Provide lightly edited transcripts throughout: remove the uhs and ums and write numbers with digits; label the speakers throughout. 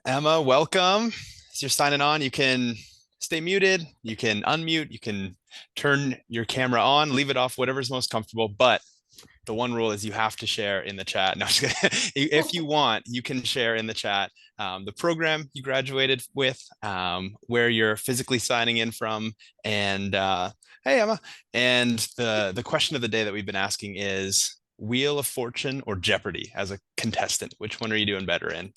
Speaker 1: Emma, welcome. As you're signing on, you can stay muted, you can unmute, you can turn your camera on, leave it off, whatever's most comfortable. But the one rule is you have to share in the chat. No, just kidding. If you want, you can share in the chat the program you graduated with, where you're physically signing in from, and hey, Emma. And the question of the day that we've been asking is Wheel of Fortune or Jeopardy as a contestant. Which one are you doing better in?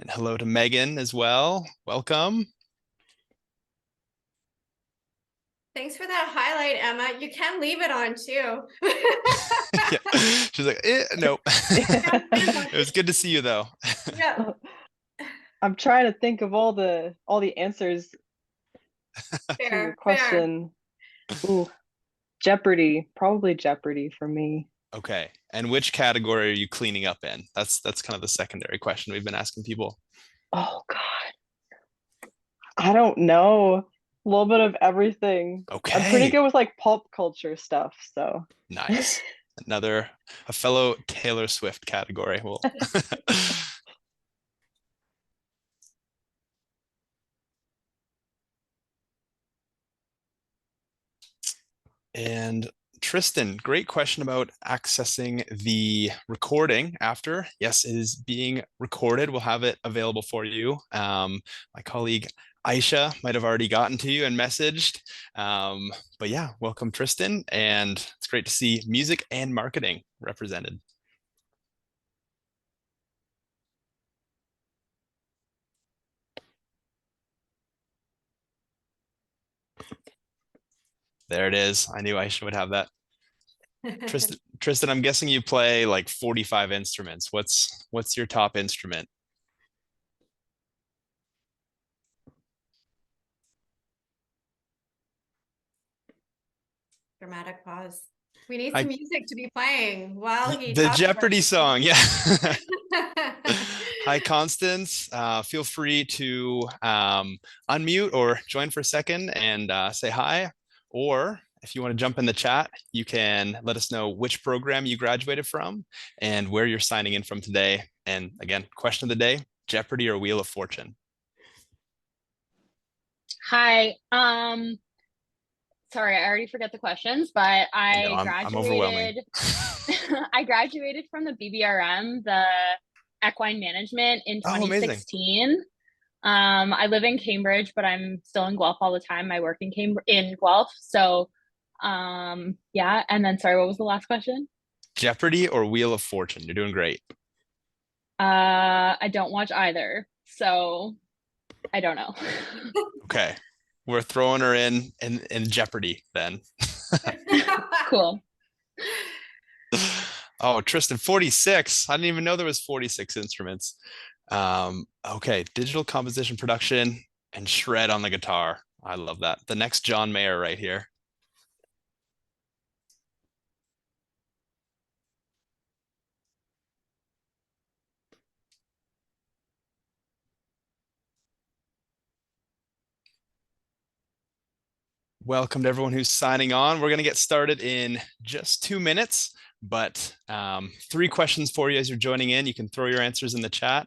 Speaker 1: And hello to Megan as well. Welcome.
Speaker 2: Thanks for that highlight, Emma. You can leave it on too.
Speaker 1: Yeah. She's like, no. It was good to see you though.
Speaker 2: Yeah,
Speaker 3: I'm trying to think of all the answers to your
Speaker 2: fair, fair.
Speaker 3: question. Ooh, Jeopardy, probably Jeopardy for me.
Speaker 1: Okay. And which category are you cleaning up in? That's kind of the secondary question we've been asking people.
Speaker 3: Oh God, I don't know. A little bit of everything. I'm pretty
Speaker 1: Okay.
Speaker 3: good with like pulp culture stuff, so.
Speaker 1: Nice. Another a fellow Taylor Swift category. Well. And Tristan, great question about accessing the recording after. Yes, it is being recorded. We'll have it available for you. My colleague Aisha might have already gotten to you and messaged. But yeah, welcome, Tristan. And it's great to see music and marketing represented. There it is. I knew Aisha would have that. Tristan, I'm guessing you play like 45 instruments. What's your top instrument?
Speaker 2: Dramatic pause. We need some
Speaker 1: I
Speaker 2: music to be playing while he
Speaker 1: the
Speaker 2: talks about
Speaker 1: Jeopardy song, yeah.
Speaker 2: it.
Speaker 1: Hi, Constance. Feel free to unmute or join for a second and say hi. Or if you want to jump in the chat, you can let us know which program you graduated from and where you're signing in from today. And again, question of the day, Jeopardy or Wheel of Fortune?
Speaker 4: Hi. Sorry, I already forget the questions, but
Speaker 1: I know I'm overwhelming.
Speaker 4: I graduated from the BBRM, the equine management in
Speaker 1: Oh, amazing.
Speaker 4: 2016. I live in Cambridge, but I'm still in Guelph all the time. I work in Guelph. So, yeah. And then, sorry, what was the last question?
Speaker 1: Jeopardy or Wheel of Fortune? You're doing great.
Speaker 4: I don't watch either, so I don't know.
Speaker 1: Okay. We're throwing her in Jeopardy then.
Speaker 4: Cool.
Speaker 1: Oh, Tristan, 46. I didn't even know there was 46 instruments. Okay, digital composition production and shred on the guitar. I love that. The next John Mayer right here. Welcome to everyone who's signing on. We're going to get started in just 2 minutes, but three questions for you as you're joining in. You can throw your answers in the chat.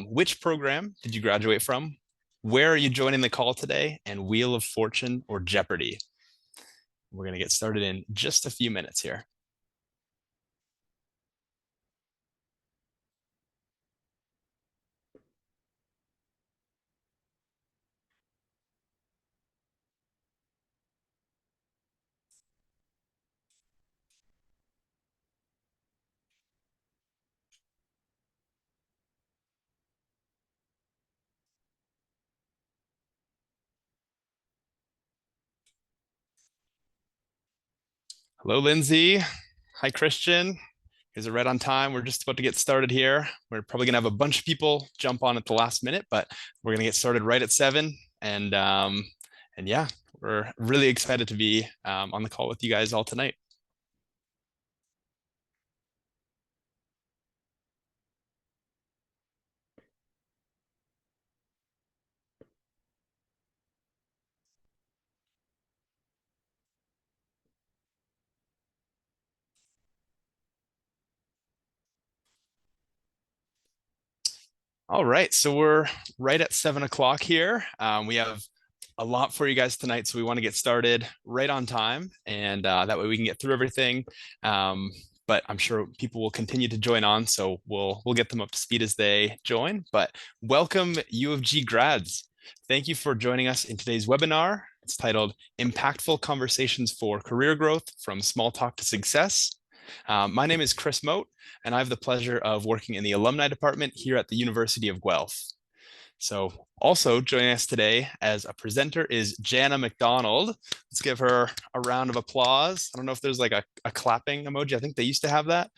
Speaker 1: Which program did you graduate from? Where are you joining the call today? And Wheel of Fortune or Jeopardy? We're going to get started in just a few minutes here. Hello, Lindsay. Hi, Christian. You guys are right on time. We're just about to get started here. We're probably going to have a bunch of people jump on at the last minute, but we're going to get started right at 7. And yeah, we're really excited to be on the call with you guys all tonight. All right, so we're right at 7 o'clock here. We have a lot for you guys tonight, so we want to get started right on time, and that way we can get through everything. But I'm sure people will continue to join on, so we'll get them up to speed as they join. But welcome, U of G grads. Thank you for joining us in today's webinar. It's titled Impactful Conversations for Career Growth from Small Talk to Success. My name is Chris Moat, and I have the pleasure of working in the alumni department here at the University of Guelph. So also joining us today as a presenter is Jana McDonald. Let's give her a round of applause. I don't know if there's like a clapping emoji. I think they used to have that.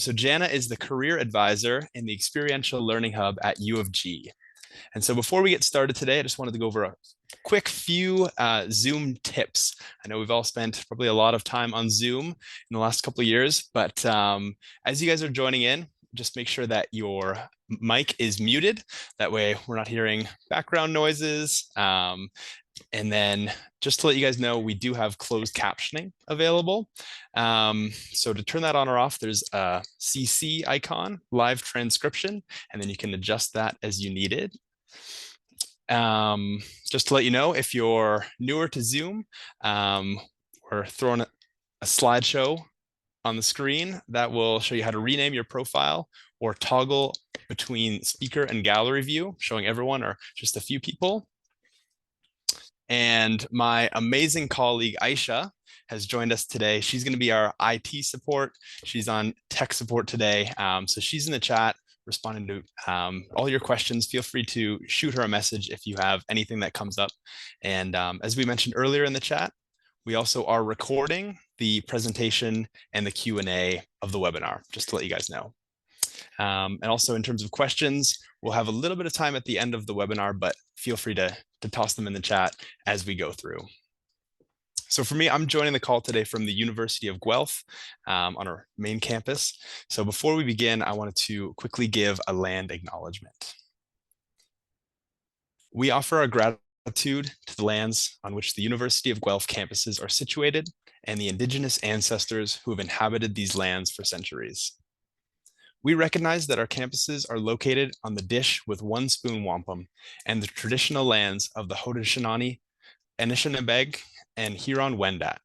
Speaker 1: So Jana is the career advisor in the Experiential Learning Hub at U of G. And so before we get started today, I just wanted to go over a quick few Zoom tips. I know we've all spent probably a lot of time on Zoom in the last couple of years, but as you guys are joining in, just make sure that your mic is muted. That way we're not hearing background noises. And then just to let you guys know, we do have closed captioning available. So to turn that on or off, there's a CC icon, live transcription, and then you can adjust that as you need it. Just to let you know, if you're newer to Zoom, we're throwing a slideshow on the screen that will show you how to rename your profile or toggle between speaker and gallery view, showing everyone or just a few people. And my amazing colleague, Aisha, has joined us today. She's going to be our IT support. She's on tech support today. So she's in the chat responding to all your questions. Feel free to shoot her a message if you have anything that comes up. And as we mentioned earlier in the chat, we also are recording the presentation and the Q&A of the webinar, just to let you guys know. And also in terms of questions, we'll have a little bit of time at the end of the webinar, but feel free to toss them in the chat as we go through. So for me, I'm joining the call today from the University of Guelph on our main campus. So before we begin, I wanted to quickly give a land acknowledgement. We offer our gratitude to the lands on which the University of Guelph campuses are situated and the Indigenous ancestors who have inhabited these lands for centuries. We recognize that our campuses are located on the Dish with One Spoon Wampum and the traditional lands of the Haudenosaunee, Anishinaabeg, and Huron-Wendat.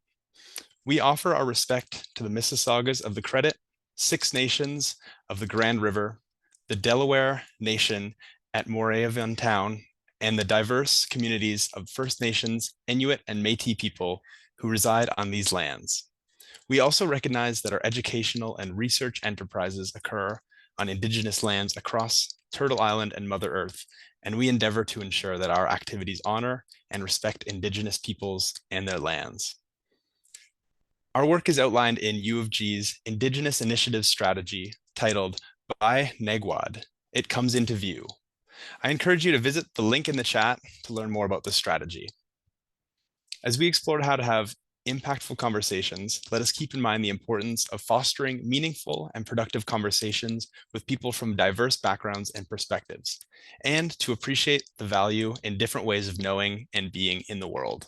Speaker 1: We offer our respect to the Mississaugas of the Credit, Six Nations of the Grand River, the Delaware Nation at Moravian Town, and the diverse communities of First Nations, Inuit, and Métis people who reside on these lands. We also recognize that our educational and research enterprises occur on Indigenous lands across Turtle Island and Mother Earth, and we endeavor to ensure that our activities honor and respect Indigenous peoples and their lands. Our work is outlined in U of G's Indigenous Initiative Strategy titled By Negwad, It Comes Into View. I encourage you to visit the link in the chat to learn more about this strategy. As we explore how to have impactful conversations, let us keep in mind the importance of fostering meaningful and productive conversations with people from diverse backgrounds and perspectives, and to appreciate the value in different ways of knowing and being in the world.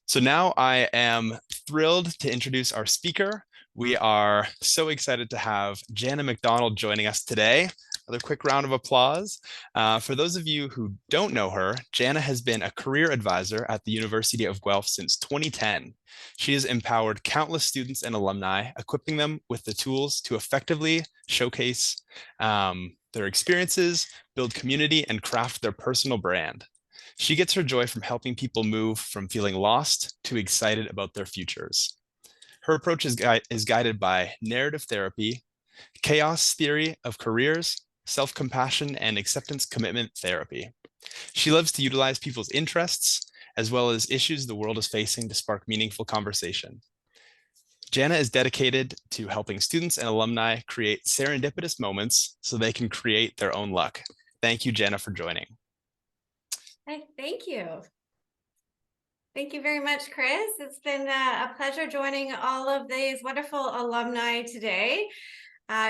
Speaker 1: So now I am thrilled to introduce our speaker. We are so excited to have Jana McDonald joining us today. Another quick round of applause. For those of you who don't know her, Jana has been a career advisor at the University of Guelph since 2010. She has empowered countless students and alumni, equipping them with the tools to effectively showcase their experiences, build community, and craft their personal brand. She gets her joy from helping people move from feeling lost to excited about their futures. Her approach is guided by narrative therapy, chaos theory of careers, self-compassion, and acceptance commitment therapy. She loves to utilize people's interests as well as issues the world is facing to spark meaningful conversation. Jana is dedicated to helping students and alumni create serendipitous moments so they can create their own luck. Thank you, Jana, for joining.
Speaker 2: Hey, thank you. Thank you very much, Chris. It's been a pleasure joining all of these wonderful alumni today.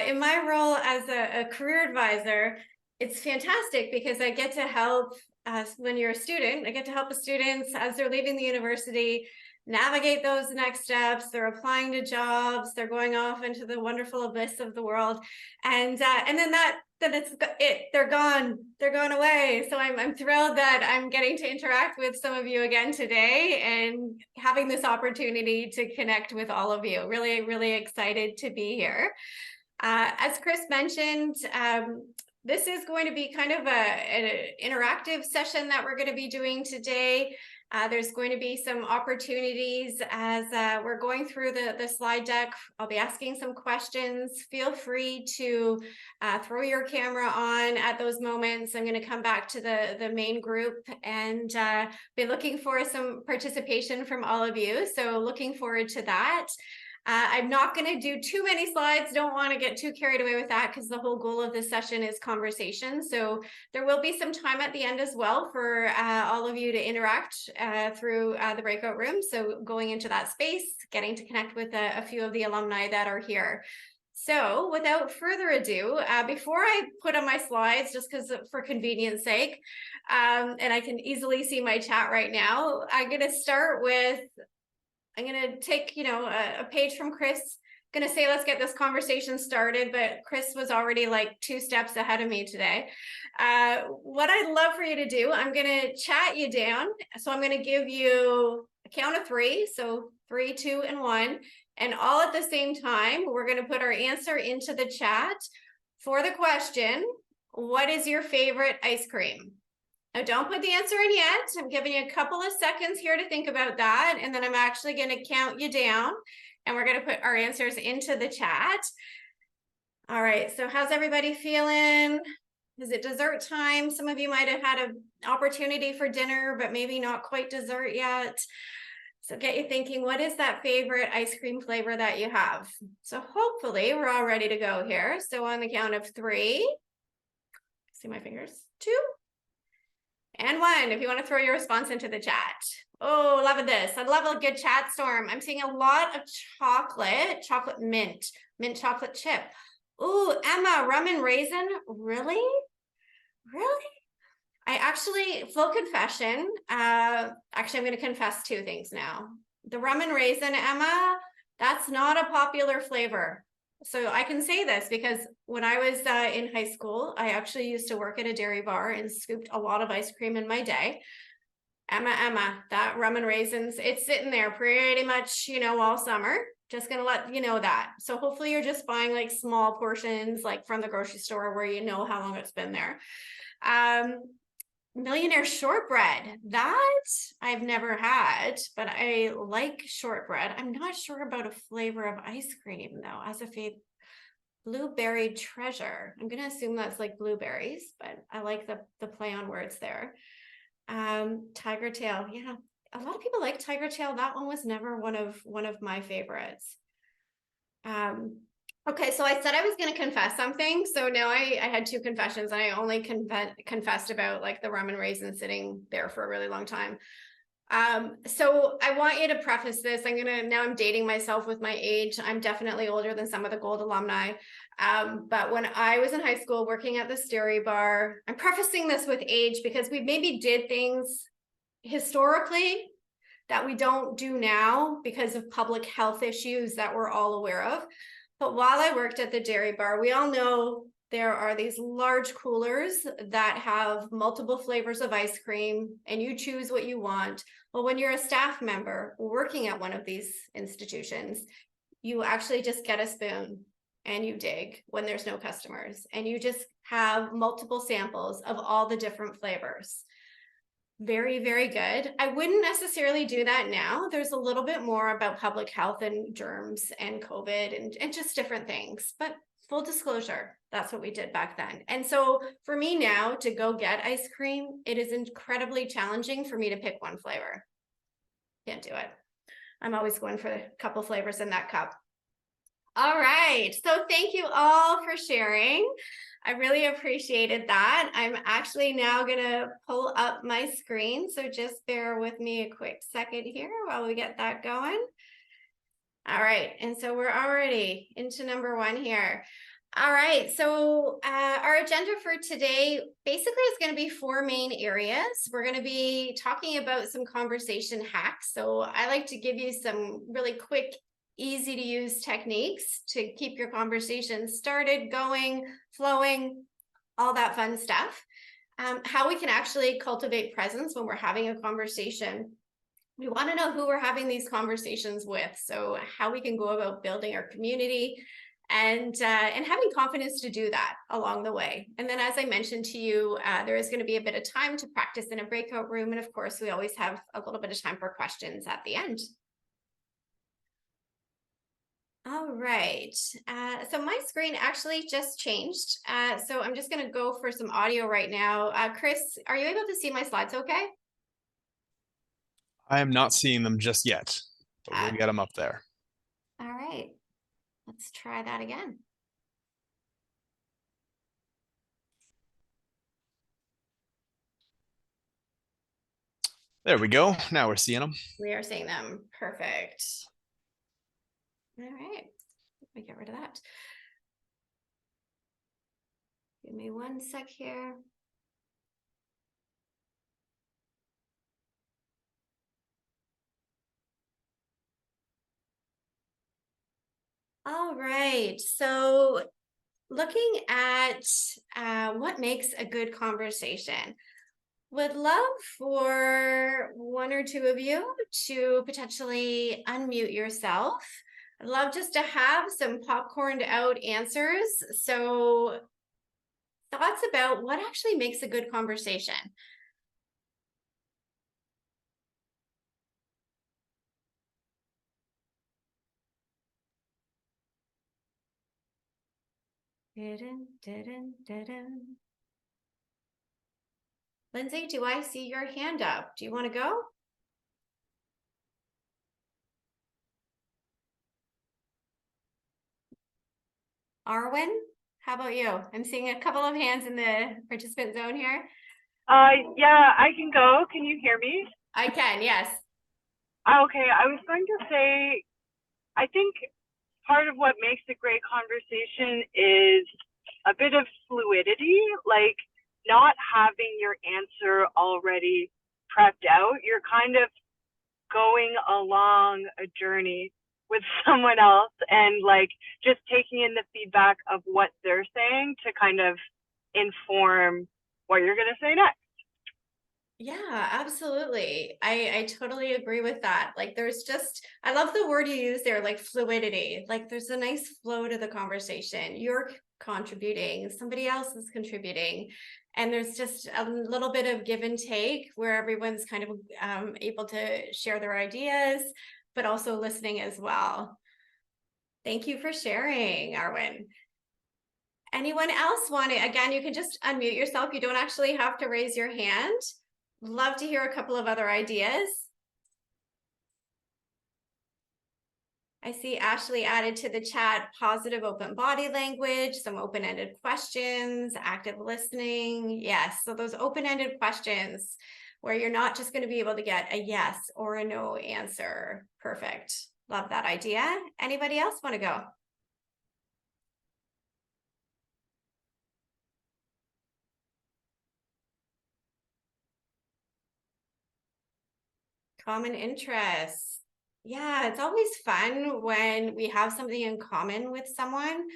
Speaker 2: In my role as a career advisor, it's fantastic because I get to help when you're a student, I get to help the students as they're leaving the university navigate those next steps. They're applying to jobs, they're going off into the wonderful abyss of the world. And then that then they're gone away. So I'm thrilled that I'm getting to interact with some of you again today and having this opportunity to connect with all of you. Really, really excited to be here. As Chris mentioned, this is going to be kind of an interactive session that we're going to be doing today. There's going to be some opportunities as we're going through the slide deck. I'll be asking some questions. Feel free to throw your camera on at those moments. I'm going to come back to the main group and be looking for some participation from all of you. So looking forward to that. I'm not going to do too many slides. Don't want to get too carried away with that because the whole goal of this session is conversation. So there will be some time at the end as well for all of you to interact through the breakout room. So going into that space, getting to connect with a few of the alumni that are here. So without further ado, before I put on my slides, just because for convenience sake, and I can easily see my chat right now, I'm going to start with I'm going to take, a page from Chris. Going to say, let's get this conversation started. But Chris was already like 2 steps ahead of me today. What I'd love for you to do, I'm going to chat you down. So I'm going to give you a count of 3. So 3, 2, and 1. And all at the same time, we're going to put our answer into the chat for the question, what is your favorite ice cream? Now, don't put the answer in yet. I'm giving you a couple of seconds here to think about that. And then I'm actually going to count you down and we're going to put our answers into the chat. All right. So how's everybody feeling? Is it dessert time? Some of you might have had an opportunity for dinner, but maybe not quite dessert yet. So get you thinking, what is that favorite ice cream flavor that you have? So hopefully we're all ready to go here. So on the count of 3, see my fingers, 2, and 1, if you want to throw your response into the chat. Oh, loving this. I love a good chat storm. I'm seeing a lot of chocolate mint chocolate chip. Ooh, Emma, rum and raisin. Really? I actually, full confession, actually I'm going to confess 2 things now. The rum and raisin, Emma, that's not a popular flavor. So I can say this because when I was in high school, I actually used to work at a dairy bar and scooped a lot of ice cream in my day. Emma, that rum and raisins, it's sitting there pretty much, all summer. Just going to let you know that. So hopefully you're just buying like small portions, like from the grocery store where you know how long it's been there. Millionaire shortbread, that I've never had, but I like shortbread. I'm not sure about a flavor of ice cream though. As a blueberry treasure, I'm gonna assume that's like blueberries, but I like the play on words there. Tiger tail, yeah, a lot of people like tiger tail. That one was never one of my favorites. Okay, so I said I was going to confess something. So now I had 2 confessions and I only confessed about like the rum and raisin sitting there for a really long time. So I want you to preface this. Now I'm dating myself with my age. I'm definitely older than some of the Gold alumni. But when I was in high school working at the dairy bar, I'm prefacing this with age because we maybe did things historically that we don't do now because of public health issues that we're all aware of. But while I worked at the dairy bar, we all know there are these large coolers that have multiple flavors of ice cream and you choose what you want. Well, when you're a staff member working at one of these institutions, you actually just get a spoon and you dig when there's no customers and you just have multiple samples of all the different flavors. Very, very good. I wouldn't necessarily do that now. There's a little bit more about public health and germs and COVID and just different things. But full disclosure, that's what we did back then. And so for me now to go get ice cream, it is incredibly challenging for me to pick one flavor. Can't do it. I'm always going for a couple flavors in that cup. All right. So thank you all for sharing. I really appreciated that. I'm actually now going to pull up my screen. So just bear with me a quick second here while we get that going. All right. And so we're already into number 1 here. All right. So our agenda for today basically is going to be 4 main areas. We're going to be talking about some conversation hacks. So I like to give you some really quick, easy to use techniques to keep your conversation started, going, flowing. all that fun stuff. How we can actually cultivate presence when we're having a conversation. We want to know who we're having these conversations with. So how we can go about building our community and having confidence to do that along the way. And then, as I mentioned to you, there is going to be a bit of time to practice in a breakout room. And of course, we always have a little bit of time for questions at the end. All right, so my screen actually just changed. So I'm just going to go for some audio right now. Chris, are you able to see my slides okay?
Speaker 1: I am not seeing them just yet, but we'll get them up there.
Speaker 2: All right, let's try that again.
Speaker 1: There we go. Now we're seeing them.
Speaker 2: We are seeing them. Perfect. All right, let me get rid of that. Give me 1 sec here. All right, so looking at what makes a good conversation, would love for 1 or 2 of you to potentially unmute yourself. I'd love just to have some popcorned out answers. So thoughts about what actually makes a good conversation. Lindsay, do I see your hand up? Do you want to go? Arwen, how about you? I'm seeing a couple of hands in the participant zone here.
Speaker 5: Yeah, I can go. Can you hear me?
Speaker 2: I can, yes.
Speaker 5: Okay, I was going to say, I think part of what makes a great conversation is a bit of fluidity, like not having your answer already prepped out. You're kind of going along a journey with someone else and like just taking in the feedback of what they're saying to kind of inform what you're going to say next.
Speaker 2: Yeah, absolutely. I totally agree with that. Like there's just, I love the word you use there, like fluidity. Like there's a nice flow to the conversation. You're contributing, somebody else is contributing. And there's just a little bit of give and take where everyone's kind of able to share their ideas, but also listening as well. Thank you for sharing, Arwen. Anyone else want it? Again, you can just unmute yourself. You don't actually have to raise your hand. Love to hear a couple of other ideas. I see Ashley added to the chat positive open body language, some open-ended questions, active listening. Yes, so those open-ended questions where you're not just going to be able to get a yes or a no answer. Perfect. Love that idea. Anybody else want to go? Common interests. Yeah, it's always fun when we have something in common with someone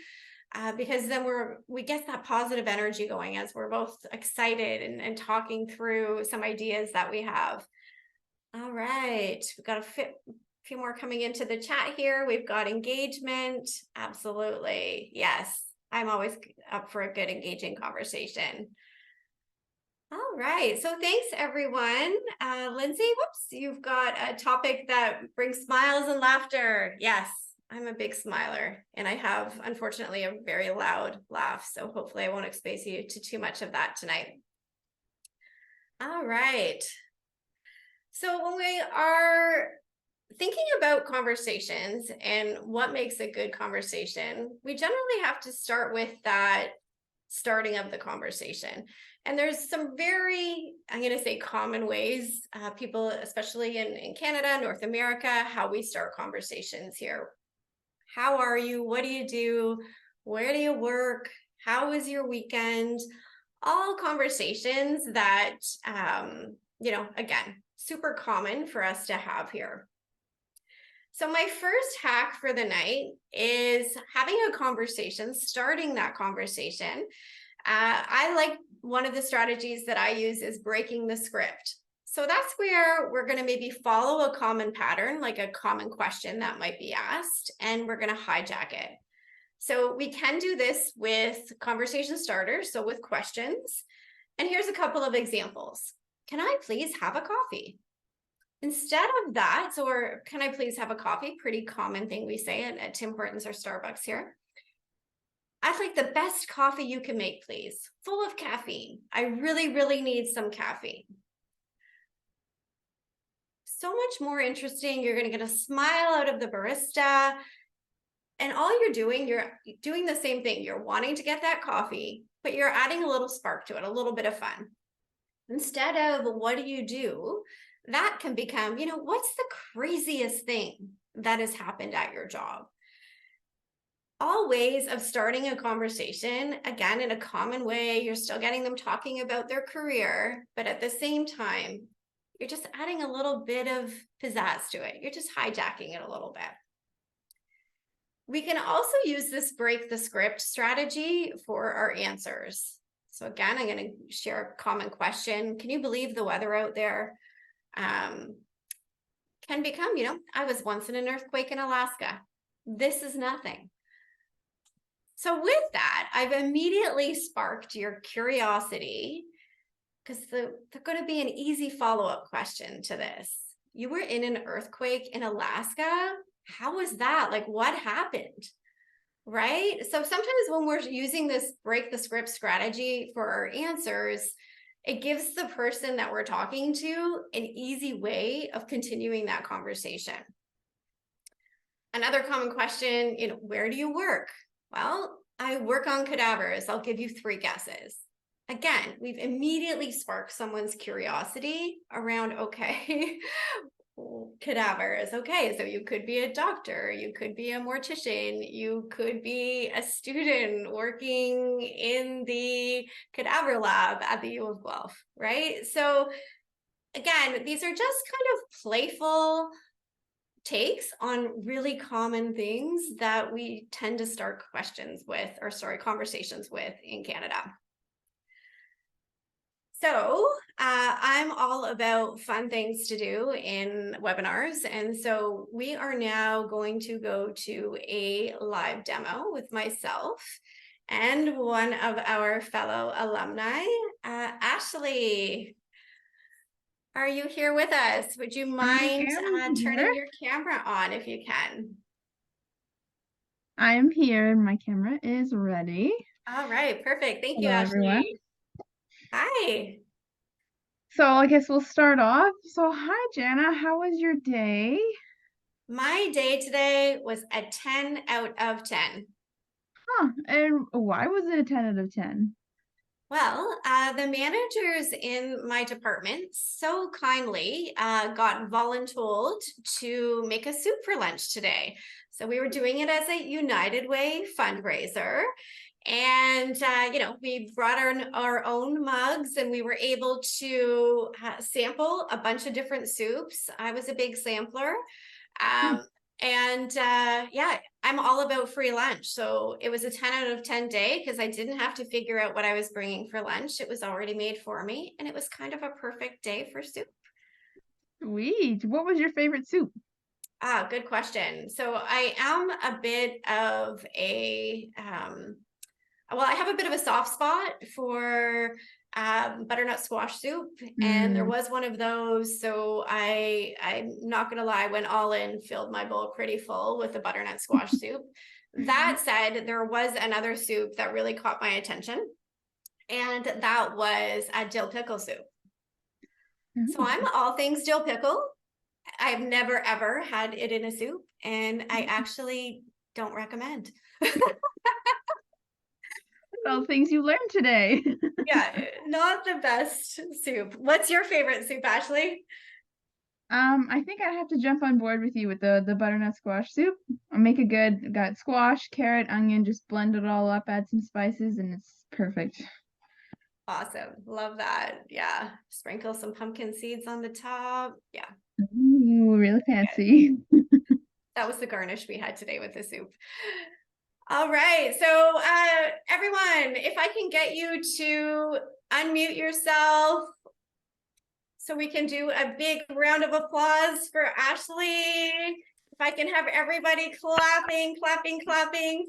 Speaker 2: because then we get that positive energy going as we're both excited and talking through some ideas that we have. All right, we've got a few more coming into the chat here. We've got engagement. Absolutely. Yes, I'm always up for a good engaging conversation. All right, so thanks everyone. Lindsay, whoops, you've got a topic that brings smiles and laughter. Yes, I'm a big smiler and I have, unfortunately, a very loud laugh. So hopefully I won't expose you to too much of that tonight. All right. So when we are thinking about conversations and what makes a good conversation, we generally have to start with that starting of the conversation. And there's some very, I'm going to say, common ways people, especially in Canada, North America, how we start conversations here. How are you? What do you do? Where do you work? How was your weekend? All conversations that, again, super common for us to have here. So my first hack for the night is having a conversation, starting that conversation I like one of the strategies that I use is breaking the script. So that's where we're going to maybe follow a common pattern, like a common question that might be asked, and we're going to hijack it. So we can do this with conversation starters, so with questions. And here's a couple of examples. Can I please have a coffee? Instead of that, or can I please have a coffee? Pretty common thing we say at Tim Hortons or Starbucks here. I'd like the best coffee you can make, please. Full of caffeine. I really, really need some caffeine. So much more interesting. You're going to get a smile out of the barista. And all you're doing the same thing. You're wanting to get that coffee, but you're adding a little spark to it, a little bit of fun. Instead of what do you do, that can become, what's the craziest thing that has happened at your job? All ways of starting a conversation, again, in a common way. You're still getting them talking about their career, but at the same time, you're just adding a little bit of pizzazz to it. You're just hijacking it a little bit. We can also use this break the script strategy for our answers. So again, I'm going to share a common question. Can you believe the weather out there? Can become, I was once in an earthquake in Alaska. This is nothing. So with that, I've immediately sparked your curiosity, because they're going to be an easy follow-up question to this. You were in an earthquake in Alaska? How was that? Like, what happened? Right? So sometimes when we're using this break the script strategy for our answers, it gives the person that we're talking to an easy way of continuing that conversation. Another common question, where do you work? Well, I work on cadavers. I'll give you 3 guesses. Again, we've immediately sparked someone's curiosity around, okay, cadavers. Okay, so you could be a doctor, you could be a mortician, you could be a student working in the cadaver lab at the U of Guelph, right? So again, these are just kind of playful takes on really common things that we tend to start conversations with in Canada. So I'm all about fun things to do in webinars. And so we are now going to go to a live demo with myself and one of our fellow alumni, Ashley. Are you here with us? Would you mind turning your camera on if you can?
Speaker 6: I am here. My camera is ready.
Speaker 2: All right, perfect. Thank you,
Speaker 6: Hello,
Speaker 2: Ashley.
Speaker 6: everyone.
Speaker 2: Hi.
Speaker 6: So I guess we'll start off. So hi, Jana. How was your day?
Speaker 2: My day today was a 10 out of 10.
Speaker 6: Huh. And why was it a 10 out of 10?
Speaker 2: Well, the managers in my department so kindly got voluntold to make a soup for lunch today. So we were doing it as a United Way fundraiser. And, we brought our own mugs and we were able to sample a bunch of different soups. I was a big sampler. I'm all about free lunch. So it was a 10 out of 10 day because I didn't have to figure out what I was bringing for lunch. It was already made for me. And it was kind of a perfect day for soup.
Speaker 6: Sweet. What was your favorite soup?
Speaker 2: Good question. So I am a bit of I have a bit of a soft spot for butternut squash soup, and there was one of those. So I'm not gonna lie, went all in, filled my bowl pretty full with the butternut squash soup. That said, there was another soup that really caught my attention, and that was a dill pickle soup. So I'm all things dill pickle. I've never ever had it in a soup, and I actually don't recommend.
Speaker 6: All things you learned today.
Speaker 2: Yeah, not the best soup. What's your favorite soup, Ashley?
Speaker 6: I think I have to jump on board with you with the butternut squash soup. I'll make got squash, carrot, onion, just blend it all up, add some spices, and it's perfect.
Speaker 2: Awesome. Love that. Yeah. Sprinkle some pumpkin seeds on the top. Yeah.
Speaker 6: Ooh, really fancy.
Speaker 2: That was the garnish we had today with the soup. All right. So everyone, if I can get you to unmute yourself so we can do a big round of applause for Ashley. If I can have everybody clapping.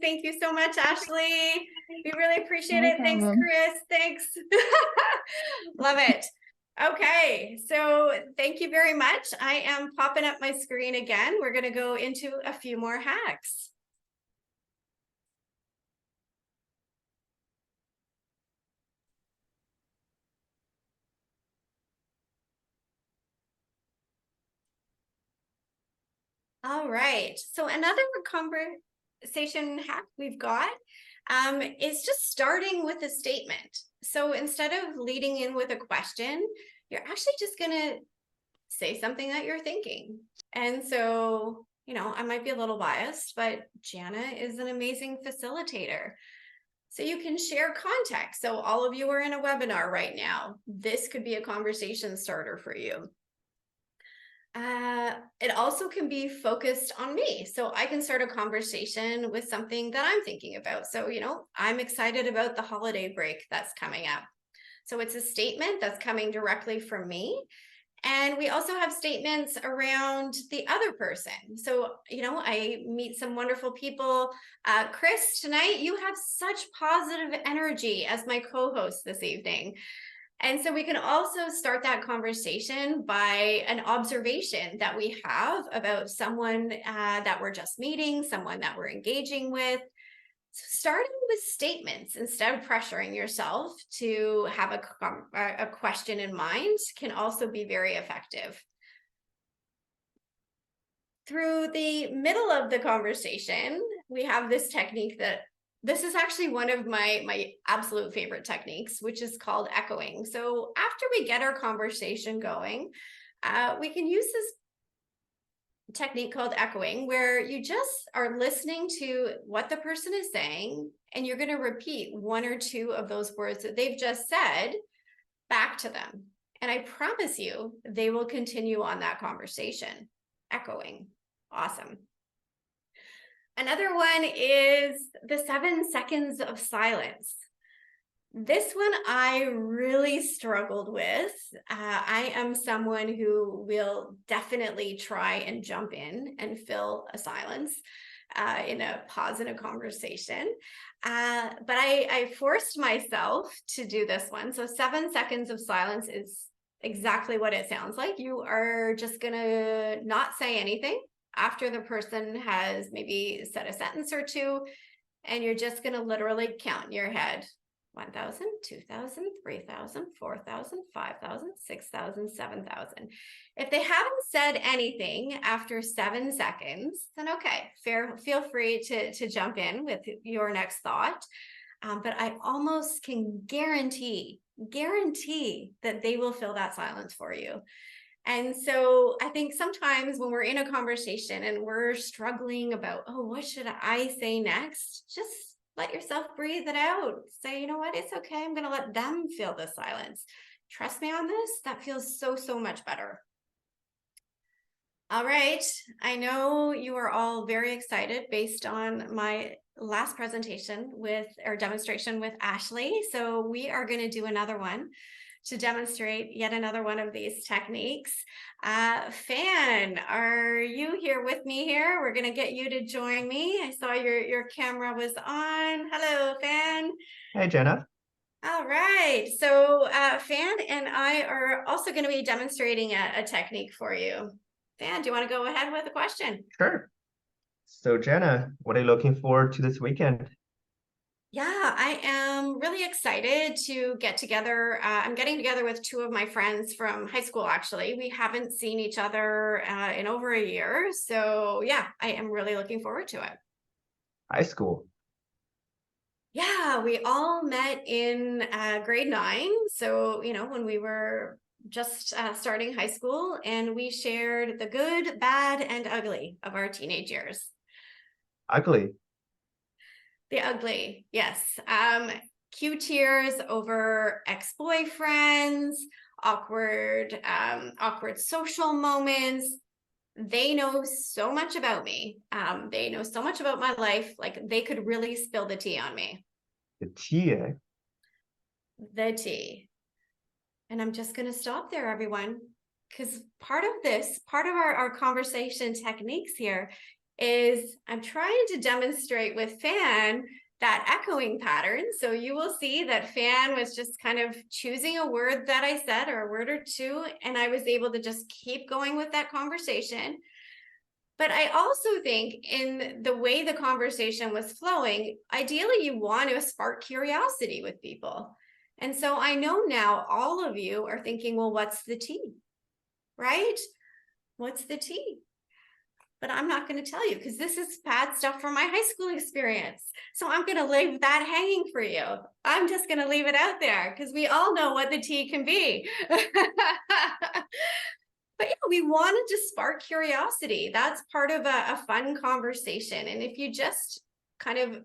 Speaker 2: Thank you so much, Ashley. We really appreciate
Speaker 6: No
Speaker 2: it. Thanks,
Speaker 6: problem.
Speaker 2: Chris. Thanks. Love it. Okay, so thank you very much. I am popping up my screen again. We're going to go into a few more hacks. All right, so another conversation hack we've got is just starting with a statement. So instead of leading in with a question, you're actually just gonna say something that you're thinking. And so, you know, I might be a little biased, but Jana is an amazing facilitator. So you can share context. So all of you are in a webinar right now. This could be a conversation starter for you. It also can be focused on me. So I can start a conversation with something that I'm thinking about. So, you know, I'm excited about the holiday break that's coming up. So it's a statement that's coming directly from me. And we also have statements around the other person. So, you know, I meet some wonderful people. Chris, tonight you have such positive energy as my co-host this evening. And so we can also start that conversation by an observation that we have about someone that we're just meeting, someone that we're engaging with. So starting with statements instead of pressuring yourself to have a question in mind can also be very effective. Through the middle of the conversation, we have this technique that this is actually one of my absolute favorite techniques, which is called echoing. So after we get our conversation going, we can use this technique called echoing, where you just are listening to what the person is saying, and you're going to repeat one or two of those words that they've just said back to them. And I promise you, they will continue on that conversation. Echoing. Awesome. Another one is the 7 seconds of silence. This one I really struggled with. I am someone who will definitely try and jump in and fill a silence in a pause in a conversation. But I forced myself to do this one. So 7 seconds of silence is exactly what it sounds like. You are just gonna not say anything after the person has maybe said a sentence or two, and you're just gonna literally count in your head. 1,000, 2,000, 3,000, 4,000, 5,000, 6,000, 7,000. If they haven't said anything after 7 seconds, then okay, feel free to jump in with your next thought. But I almost can guarantee that they will fill that silence for you. And so I think sometimes when we're in a conversation and we're struggling about, oh, what should I say next? Just let yourself breathe it out. Say, you know what, it's okay. I'm going to let them feel the silence. Trust me on this. That feels so much better. All right. I know you are all very excited based on my last presentation demonstration with Ashley. So we are going to do another one to demonstrate yet another one of these techniques. Fan, are you here with me here? We're gonna get you to join me. I saw your camera was on. Hello, Fan.
Speaker 7: Hey, Jenna.
Speaker 2: All right, so Fan and I are also gonna be demonstrating a technique for you. Fan, do you wanna go ahead with a question?
Speaker 7: Sure. So, Jenna, what are you looking forward to this weekend?
Speaker 2: Yeah, I am really excited to get together. I'm getting together with 2 of my friends from high school, actually. We haven't seen each other in over a year. So yeah, I am really looking forward to it.
Speaker 7: High school.
Speaker 2: Yeah, we all met in grade 9. So, you know, when we were just starting high school, and we shared the good, bad, and ugly of our teenage years.
Speaker 7: Ugly.
Speaker 2: The ugly, yes. Cute tears over ex-boyfriends, awkward social moments, they know so much about me. They know so much about my life. Like they could really spill the tea on me.
Speaker 7: The tea, eh?
Speaker 2: The tea. And I'm just going to stop there, everyone, because part of our conversation techniques here is I'm trying to demonstrate with Fan that echoing pattern. So you will see that Fan was just kind of choosing a word that I said or a word or two, and I was able to just keep going with that conversation. But I also think in the way the conversation was flowing, ideally you want to spark curiosity with people. And so I know now all of you are thinking, well, what's the tea? Right? What's the tea? But I'm not going to tell you because this is bad stuff from my high school experience. So I'm going to leave that hanging for you. I'm just going to leave it out there because we all know what the tea can be. But yeah, we wanted to spark curiosity. That's part of a fun conversation. And if you just kind of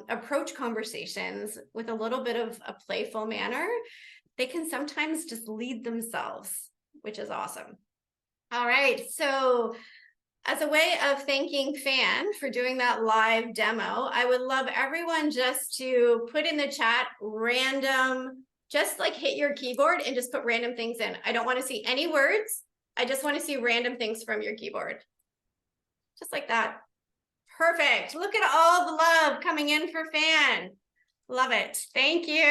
Speaker 2: approach conversations with a little bit of a playful manner, they can sometimes just lead themselves, which is awesome. All right, so as a way of thanking Fan for doing that live demo, I would love everyone just to put in the chat random, just like hit your keyboard and just put random things in. I don't want to see any words. I just want to see random things from your keyboard. Just like that. Perfect. Look at all the love coming in for Fan. Love it. Thank you.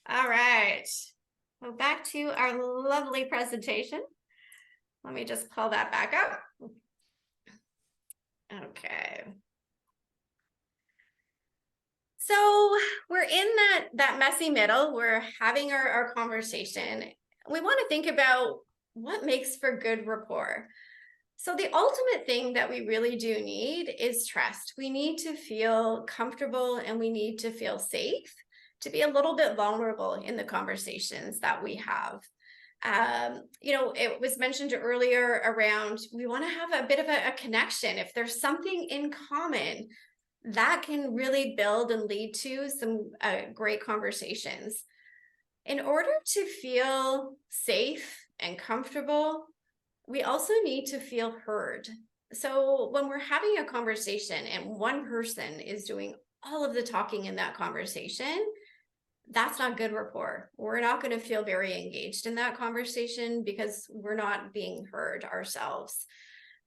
Speaker 2: All right. So back to our lovely presentation. Let me just pull that back up. Okay. So we're in that messy middle. We're having our conversation. We want to think about what makes for good rapport. So the ultimate thing that we really do need is trust. We need to feel comfortable and we need to feel safe to be a little bit vulnerable in the conversations that we have. You know, it was mentioned earlier around, we want to have a bit of a connection. If there's something in common, that can really build and lead to some great conversations. In order to feel safe and comfortable, we also need to feel heard. So when we're having a conversation and one person is doing all of the talking in that conversation, that's not good rapport. We're not going to feel very engaged in that conversation because we're not being heard ourselves.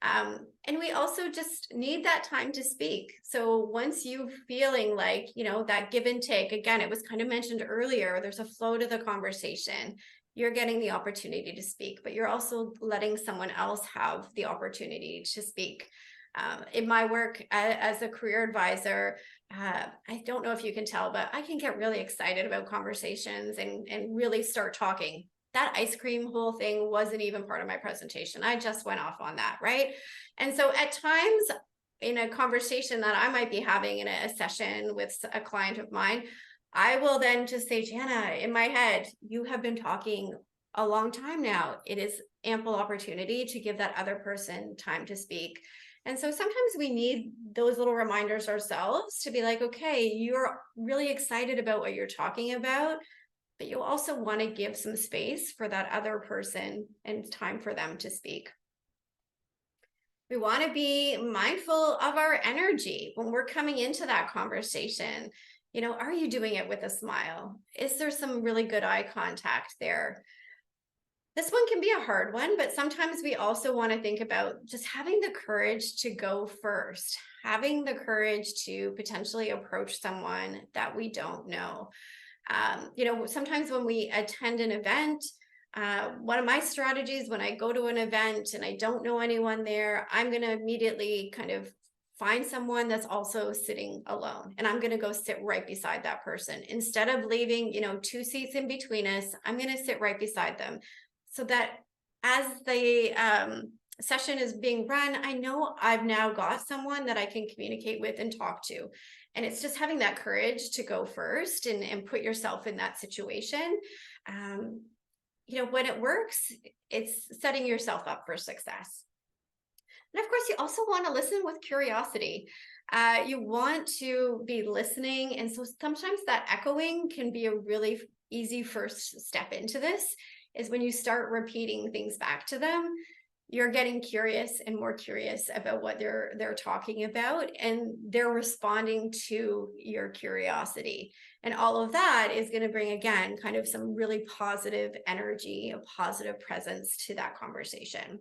Speaker 2: And we also just need that time to speak. So once you're feeling like, you know, that give and take, again, it was kind of mentioned earlier, there's a flow to the conversation. You're getting the opportunity to speak, but you're also letting someone else have the opportunity to speak. In my work as a career advisor, I don't know if you can tell, but I can get really excited about conversations and really start talking. That ice cream whole thing wasn't even part of my presentation. I just went off on that, right? And so at times in a conversation that I might be having in a session with a client of mine, I will then just say, Jana, in my head, you have been talking a long time now. It is ample opportunity to give that other person time to speak. And so sometimes we need those little reminders ourselves to be like, okay, you're really excited about what you're talking about, but you also want to give some space for that other person and time for them to speak. We want to be mindful of our energy when we're coming into that conversation. You know, are you doing it with a smile? Is there some really good eye contact there? This one can be a hard one, but sometimes we also want to think about just having the courage to go first, having the courage to potentially approach someone that we don't know. You know, sometimes when we attend an event, one of my strategies when I go to an event and I don't know anyone there, I'm going to immediately kind of find someone that's also sitting alone, and I'm going to go sit right beside that person. Instead of leaving, you know, 2 seats in between us, I'm going to sit right beside them so that as the session is being run, I know I've now got someone that I can communicate with and talk to. And it's just having that courage to go first and put yourself in that situation. You know, when it works, it's setting yourself up for success. And of course, you also want to listen with curiosity. You want to be listening. And so sometimes that echoing can be a really easy first step into this. is when you start repeating things back to them, you're getting curious and more curious about what they're talking about, and they're responding to your curiosity. And all of that is going to bring, again, kind of some really positive energy, a positive presence to that conversation.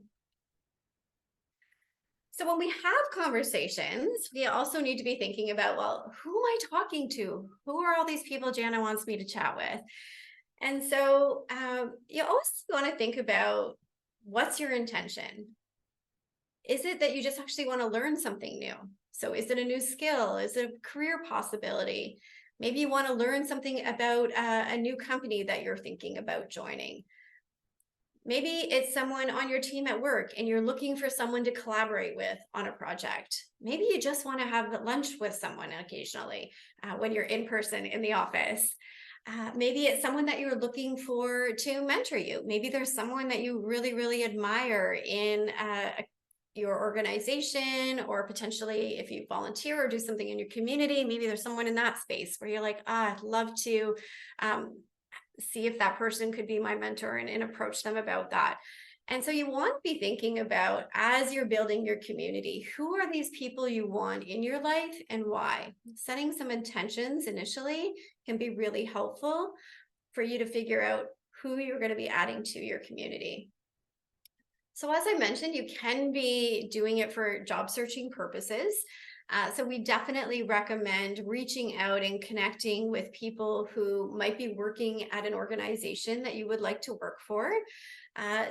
Speaker 2: So when we have conversations, we also need to be thinking about, well, who am I talking to? Who are all these people Jana wants me to chat with? And so you always want to think about, what's your intention? Is it that you just actually want to learn something new? So is it a new skill? Is it a career possibility? Maybe you want to learn something about a new company that you're thinking about joining. Maybe it's someone on your team at work and you're looking for someone to collaborate with on a project. Maybe you just want to have lunch with someone occasionally when you're in person in the office. Maybe it's someone that you're looking for to mentor you. Maybe there's someone that you really, really admire in your organization, or potentially if you volunteer or do something in your community, maybe there's someone in that space where you're like, I'd love to see if that person could be my mentor, and approach them about that. And so you want to be thinking about, as you're building your community, who are these people you want in your life and why? Setting some intentions initially can be really helpful for you to figure out who you're going to be adding to your community. So as I mentioned, you can be doing it for job searching purposes. So we definitely recommend reaching out and connecting with people who might be working at an organization that you would like to work for.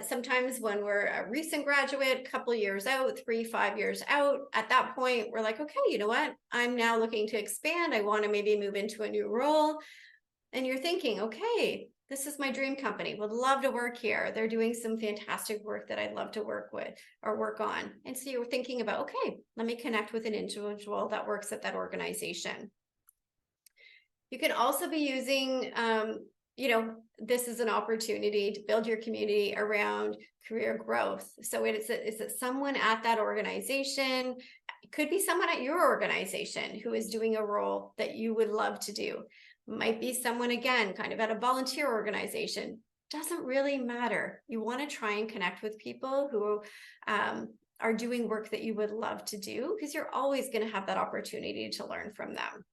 Speaker 2: Sometimes when we're a recent graduate, a couple of years out, 3-5 years out, at that point, we're like, okay, you know what? I'm now looking to expand. I want to maybe move into a new role. And you're thinking, okay, this is my dream company. Would love to work here. They're doing some fantastic work that I'd love to work with or work on. And so you're thinking about, okay, let me connect with an individual that works at that organization. You can also be using, this is an opportunity to build your community around career growth. So is it someone at that organization? It could be someone at your organization who is doing a role that you would love to do. Might be someone, again, kind of at a volunteer organization. Doesn't really matter. You want to try and connect with people who are doing work that you would love to do, because you're always going to have that opportunity to learn from them.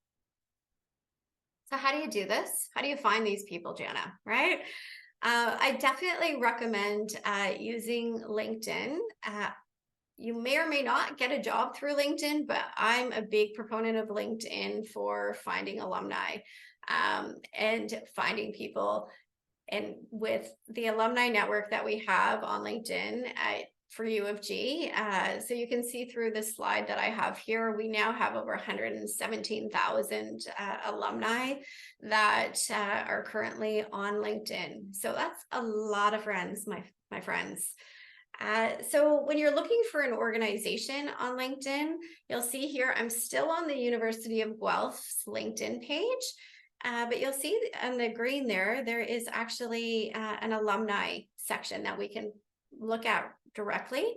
Speaker 2: So how do you do this? How do you find these people, Jana, right? I definitely recommend using LinkedIn. You may or may not get a job through LinkedIn, but I'm a big proponent of LinkedIn for finding alumni and finding people. And with the alumni network that we have on LinkedIn for U of G, so you can see through this slide that I have here, we now have over 117,000 alumni that are currently on LinkedIn. So that's a lot of friends, my friends. So when you're looking for an organization on LinkedIn, you'll see here, I'm still on the University of Guelph's LinkedIn page, but you'll see on the green there is actually an alumni section that we can look at directly.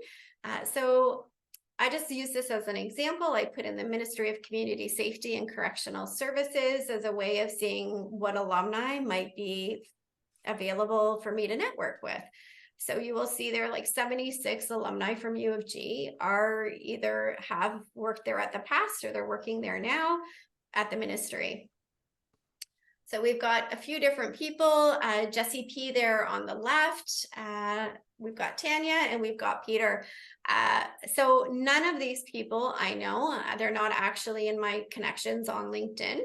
Speaker 2: So I just use this as an example. I put in the Ministry of Community Safety and Correctional Services as a way of seeing what alumni might be available for me to network with. So you will see there, like 76 alumni from U of G are either have worked there at the past, or they're working there now at the ministry. So we've got a few different people, Jesse P there on the left, we've got Tanya, and we've got Peter. So none of these people I know, they're not actually in my connections on LinkedIn,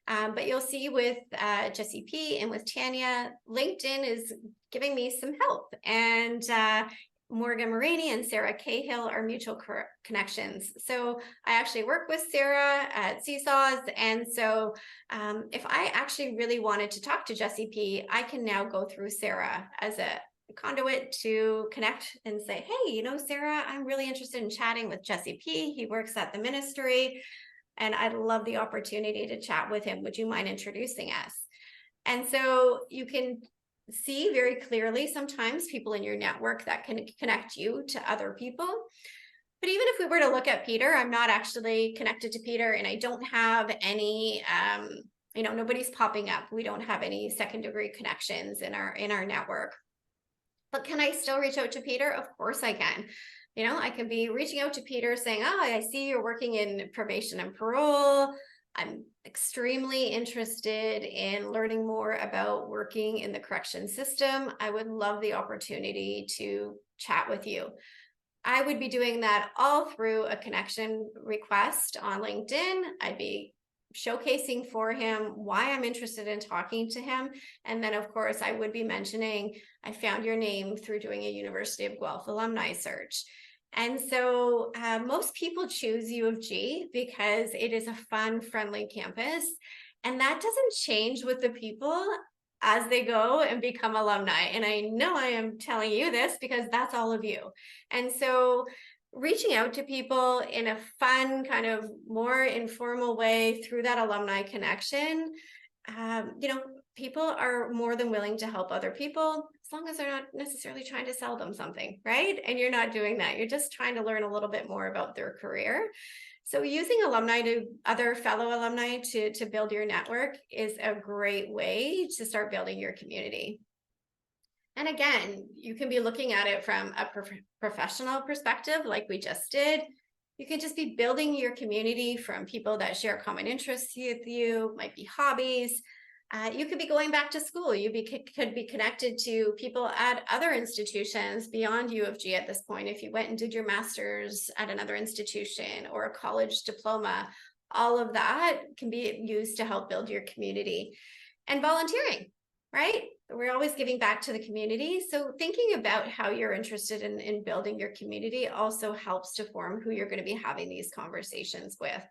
Speaker 2: but you'll see with Jesse P and with Tanya, LinkedIn is giving me some help. And Morgan Marini and Sarah Cahill are mutual connections. So I actually work with Sarah at Seesaws. And so if I actually really wanted to talk to Jesse P, I can now go through Sarah as a conduit to connect and say, hey, you know, Sarah, I'm really interested in chatting with Jesse P. He works at the ministry, and I'd love the opportunity to chat with him. Would you mind introducing us? And so you can see very clearly sometimes people in your network that can connect you to other people. But even if we were to look at Peter, I'm not actually connected to Peter, and I don't have any, nobody's popping up. We don't have any second degree connections in our network. But can I still reach out to Peter? Of course I can. You know, I can be reaching out to Peter saying, oh, I see you're working in probation and parole. I'm extremely interested in learning more about working in the correction system. I would love the opportunity to chat with you. I would be doing that all through a connection request on LinkedIn. I'd be showcasing for him why I'm interested in talking to him. And then, of course, I would be mentioning, I found your name through doing a University of Guelph alumni search. And so most people choose U of G because it is a fun, friendly campus. And that doesn't change with the people as they go and become alumni. And I know I am telling you this because that's all of you. And so reaching out to people in a fun, kind of more informal way through that alumni connection, you know, people are more than willing to help other people as long as they're not necessarily trying to sell them something, right? And you're not doing that. You're just trying to learn a little bit more about their career. So using alumni to other fellow alumni to build your network is a great way to start building your community. And again, you can be looking at it from a professional perspective, like we just did. You can just be building your community from people that share common interests with you, might be hobbies. You could be going back to school. You could be connected to people at other institutions beyond U of G at this point. If you went and did your master's at another institution or a college diploma, all of that can be used to help build your community. And volunteering, right? We're always giving back to the community. So thinking about how you're interested in building your community also helps to form who you're going to be having these conversations with.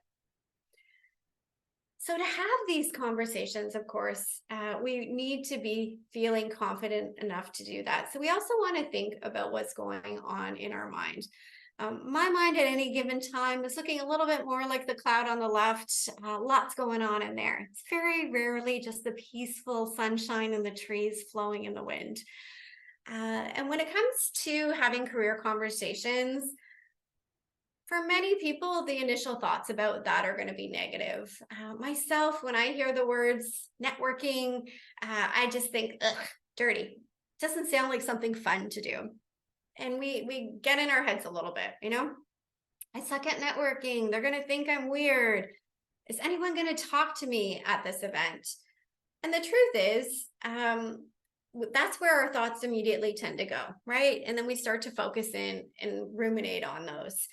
Speaker 2: So to have these conversations, of course, we need to be feeling confident enough to do that. So we also want to think about what's going on in our mind. My mind at any given time is looking a little bit more like the cloud on the left. Lots going on in there. It's very rarely just the peaceful sunshine and the trees flowing in the wind. And when it comes to having career conversations, for many people, the initial thoughts about that are going to be negative. Myself, when I hear the words networking, I just think, ugh, dirty. Doesn't sound like something fun to do. And we get in our heads a little bit, you know? I suck at networking. They're going to think I'm weird. Is anyone going to talk to me at this event? And the truth is, that's where our thoughts immediately tend to go, right? And then we start to focus in and ruminate on those.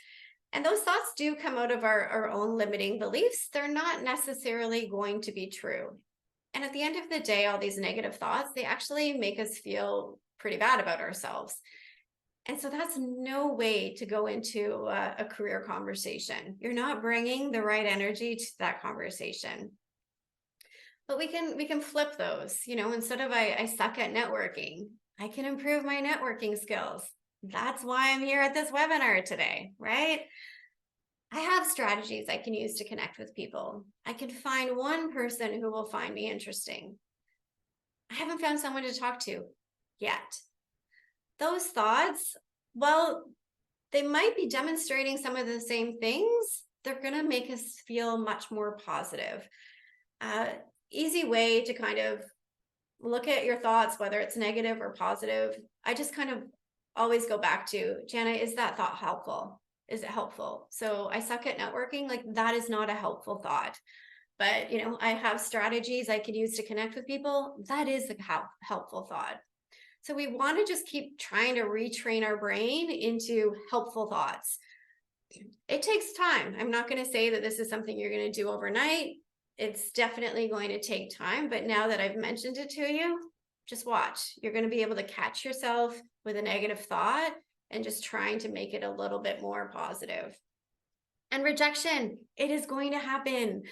Speaker 2: And those thoughts do come out of our own limiting beliefs. They're not necessarily going to be true. And at the end of the day, all these negative thoughts, they actually make us feel pretty bad about ourselves. And so that's no way to go into a career conversation. You're not bringing the right energy to that conversation. But we can flip those, you know, instead of I suck at networking, I can improve my networking skills. That's why I'm here at this webinar today, right? I have strategies I can use to connect with people. I can find one person who will find me interesting. I haven't found someone to talk to yet. Those thoughts, well, they might be demonstrating some of the same things. They're going to make us feel much more positive. Easy way to kind of look at your thoughts, whether it's negative or positive. I just kind of always go back to, Jana, is that thought helpful? Is it helpful? So I suck at networking, like that is not a helpful thought. But, you know, I have strategies I could use to connect with people. That is a helpful thought. So we want to just keep trying to retrain our brain into helpful thoughts. It takes time. I'm not going to say that this is something you're going to do overnight. It's definitely going to take time. But now that I've mentioned it to you, just watch. You're going to be able to catch yourself with a negative thought and just trying to make it a little bit more positive. And rejection, it is going to happen.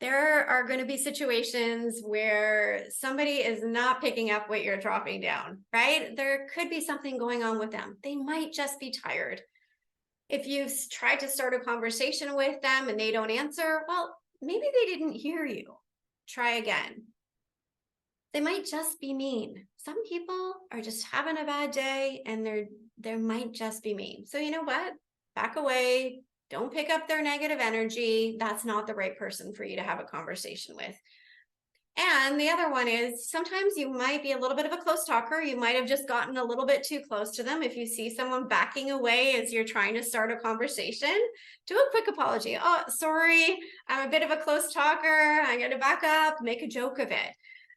Speaker 2: There are going to be situations where somebody is not picking up what you're dropping down, right? There could be something going on with them. They might just be tired. If you've tried to start a conversation with them and they don't answer, well, maybe they didn't hear you. Try again. They might just be mean. Some people are just having a bad day and they might just be mean. So you know what? Back away. Don't pick up their negative energy. That's not the right person for you to have a conversation with. And And the other one is sometimes you might be a little bit of a close talker. You might have just gotten a little bit too close to them. If you see someone backing away as you're trying to start a conversation, do a quick apology. Oh, sorry, I'm a bit of a close talker. I'm going to back up, make a joke of it.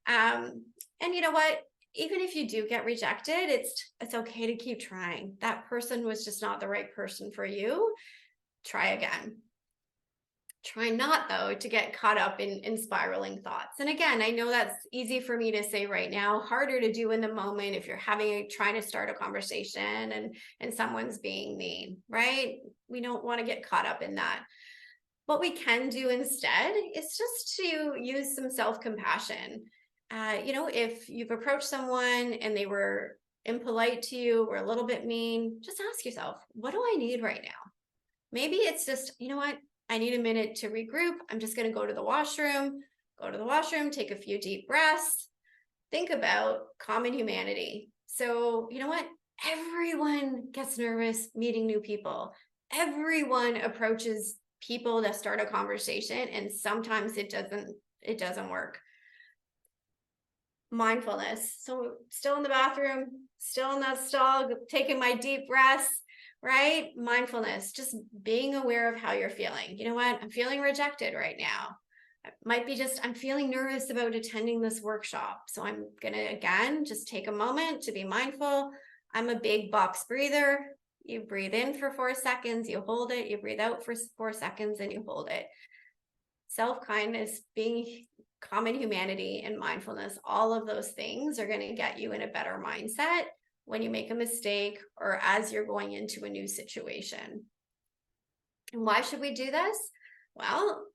Speaker 2: And you know what? Even if you do get rejected, it's okay to keep trying. That person was just not the right person for you. Try again. Try not, though, to get caught up in spiraling thoughts. And again, I know that's easy for me to say right now, harder to do in the moment if you're trying to start a conversation and someone's being mean, right? We don't want to get caught up in that. What we can do instead is just to use some self-compassion. If you've approached someone and they were impolite to you or a little bit mean, just ask yourself, what do I need right now? Maybe it's just, you know what? I need a minute to regroup. I'm just going to go to the washroom, take a few deep breaths, think about common humanity. So, you know what? Everyone gets nervous meeting new people. Everyone approaches people to start a conversation, and sometimes it doesn't work. Mindfulness. So still in the bathroom, still in that stall, taking my deep breaths, right? Mindfulness, just being aware of how you're feeling. You know what? I'm feeling rejected right now. It might be just, I'm feeling nervous about attending this workshop. So I'm going to, again, just take a moment to be mindful. I'm a big box breather. You breathe in for 4 seconds, you hold it, you breathe out for 4 seconds, and you hold it. Self-kindness, being common humanity, and mindfulness, all of those things are going to get you in a better mindset when you make a mistake or as you're going into a new situation. And why should we do this? Well,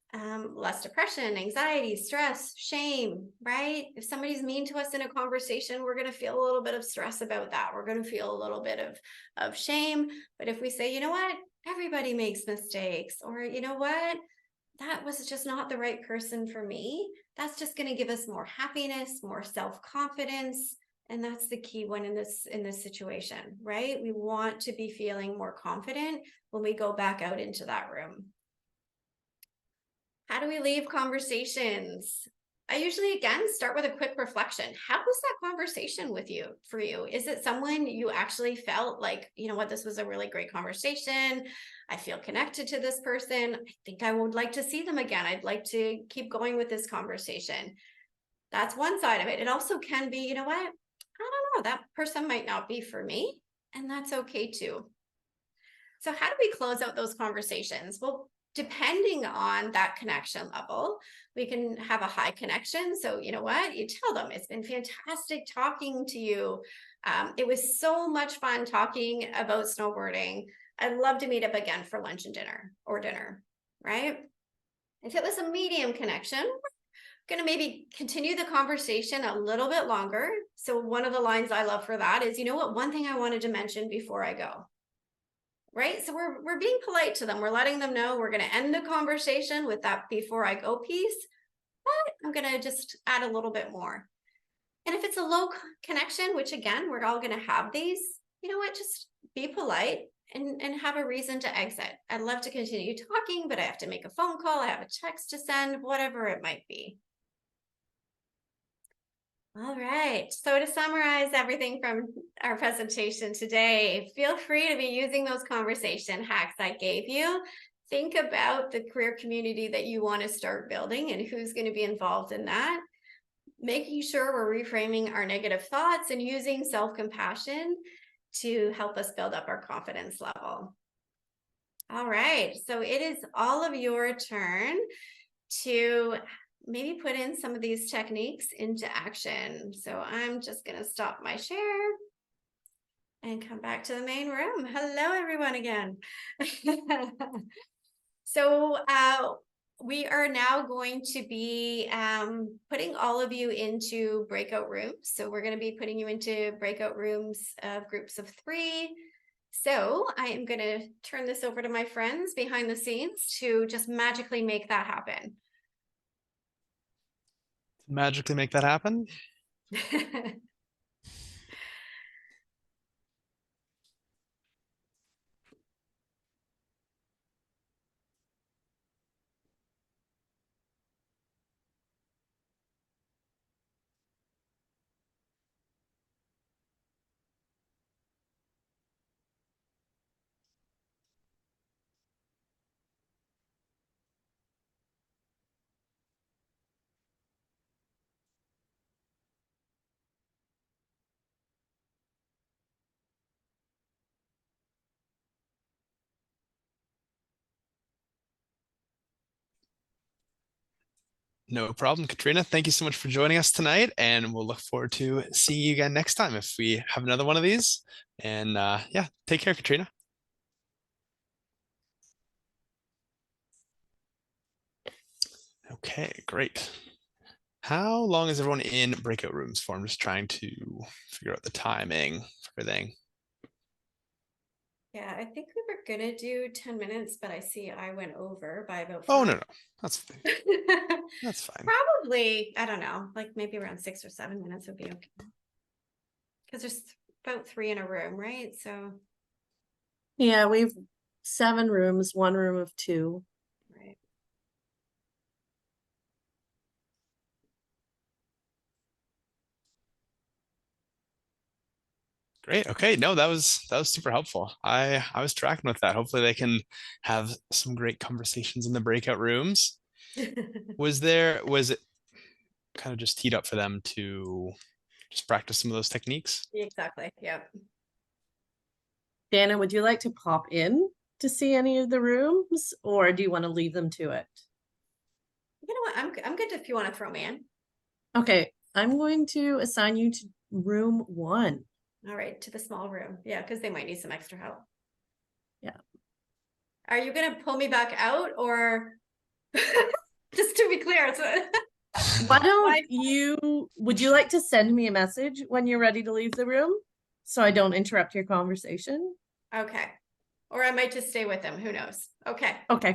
Speaker 2: less depression, anxiety, stress, shame, right? If somebody's mean to us in a conversation, we're going to feel a little bit of stress about that. We're going to feel a little bit of shame. But if we say, you know what, everybody makes mistakes, or you know what, that was just not the right person for me, that's just going to give us more happiness, more self-confidence. And that's the key one in this situation, right? We want to be feeling more confident when we go back out into that room. How do we leave conversations? I usually, again, start with a quick reflection. How was that conversation for you? Is it someone you actually felt like, you know what, this was a really great conversation. I feel connected to this person. I think I would like to see them again. I'd like to keep going with this conversation. That's one side of it. It also can be, you know what, I don't know, that person might not be for me, and that's okay too. So how do we close out those conversations? Well, depending on that connection level, we can have a high connection. So you know what, you tell them, it's been fantastic talking to you. It was so much fun talking about snowboarding. I'd love to meet up again for lunch and dinner, right? If it was a medium connection, we're going to maybe continue the conversation a little bit longer. So one of the lines I love for that is, you know what, one thing I wanted to mention before I go. Right? So we're being polite to them. We're letting them know we're going to end the conversation with that before I go piece, but I'm going to just add a little bit more. And if it's a low connection, which again, we're all going to have these, you know what, just be polite and have a reason to exit. I'd love to continue talking, but I have to make a phone call. I have a text to send, whatever it might be. All right, so to summarize everything from our presentation today, feel free to be using those conversation hacks I gave you. Think about the career community that you want to start building and who's going to be involved in that. Making sure we're reframing our negative thoughts and using self-compassion to help us build up our confidence level. All right, so it is all of your turn to maybe put in some of these techniques into action. So I'm just going to stop my share and come back to the main room. Hello, everyone again. So we are now going to be putting all of you into breakout rooms. So we're going to be putting you into breakout rooms of groups of 3. So I am going to turn this over to my friends behind the scenes to just magically make that happen.
Speaker 1: Magically make that happen. No problem, Katrina. Thank you so much for joining us tonight, and we'll look forward to seeing you again next time if we have another one of these. And yeah, take care, Katrina. Okay, great. How long is everyone in breakout rooms for? I'm just trying to figure out the timing for everything.
Speaker 2: Yeah, I think we were gonna do 10 minutes, but I see I went over by about
Speaker 1: Oh, no,
Speaker 2: 5.
Speaker 1: no, that's fine. That's fine.
Speaker 2: Probably, I don't know, like maybe around 6 or 7 minutes would be okay. Because there's about 3 in a room, right? So,
Speaker 8: Yeah, we've 7 rooms, 1 room of 2.
Speaker 2: right.
Speaker 1: Great. Okay. No, that was super helpful. I was tracking with that. Hopefully they can have some great conversations in the breakout rooms. Was it kind of just teed up for them to just practice some of those techniques?
Speaker 2: Exactly. Yeah.
Speaker 8: Dana, would you like to pop in to see any of the rooms, or do you want to leave them to it?
Speaker 2: You know what? I'm good if you want to throw me in.
Speaker 8: Okay, I'm going to assign you to room 1.
Speaker 2: All right, to the small room. Yeah, because they might need some extra help.
Speaker 8: Yeah.
Speaker 2: Are you gonna pull me back out, or just to be clear?
Speaker 8: Why don't would you like to send me a message when you're ready to leave the room so I don't interrupt your conversation?
Speaker 2: Okay. Or I might just stay with them. Who knows? Okay.
Speaker 8: Okay.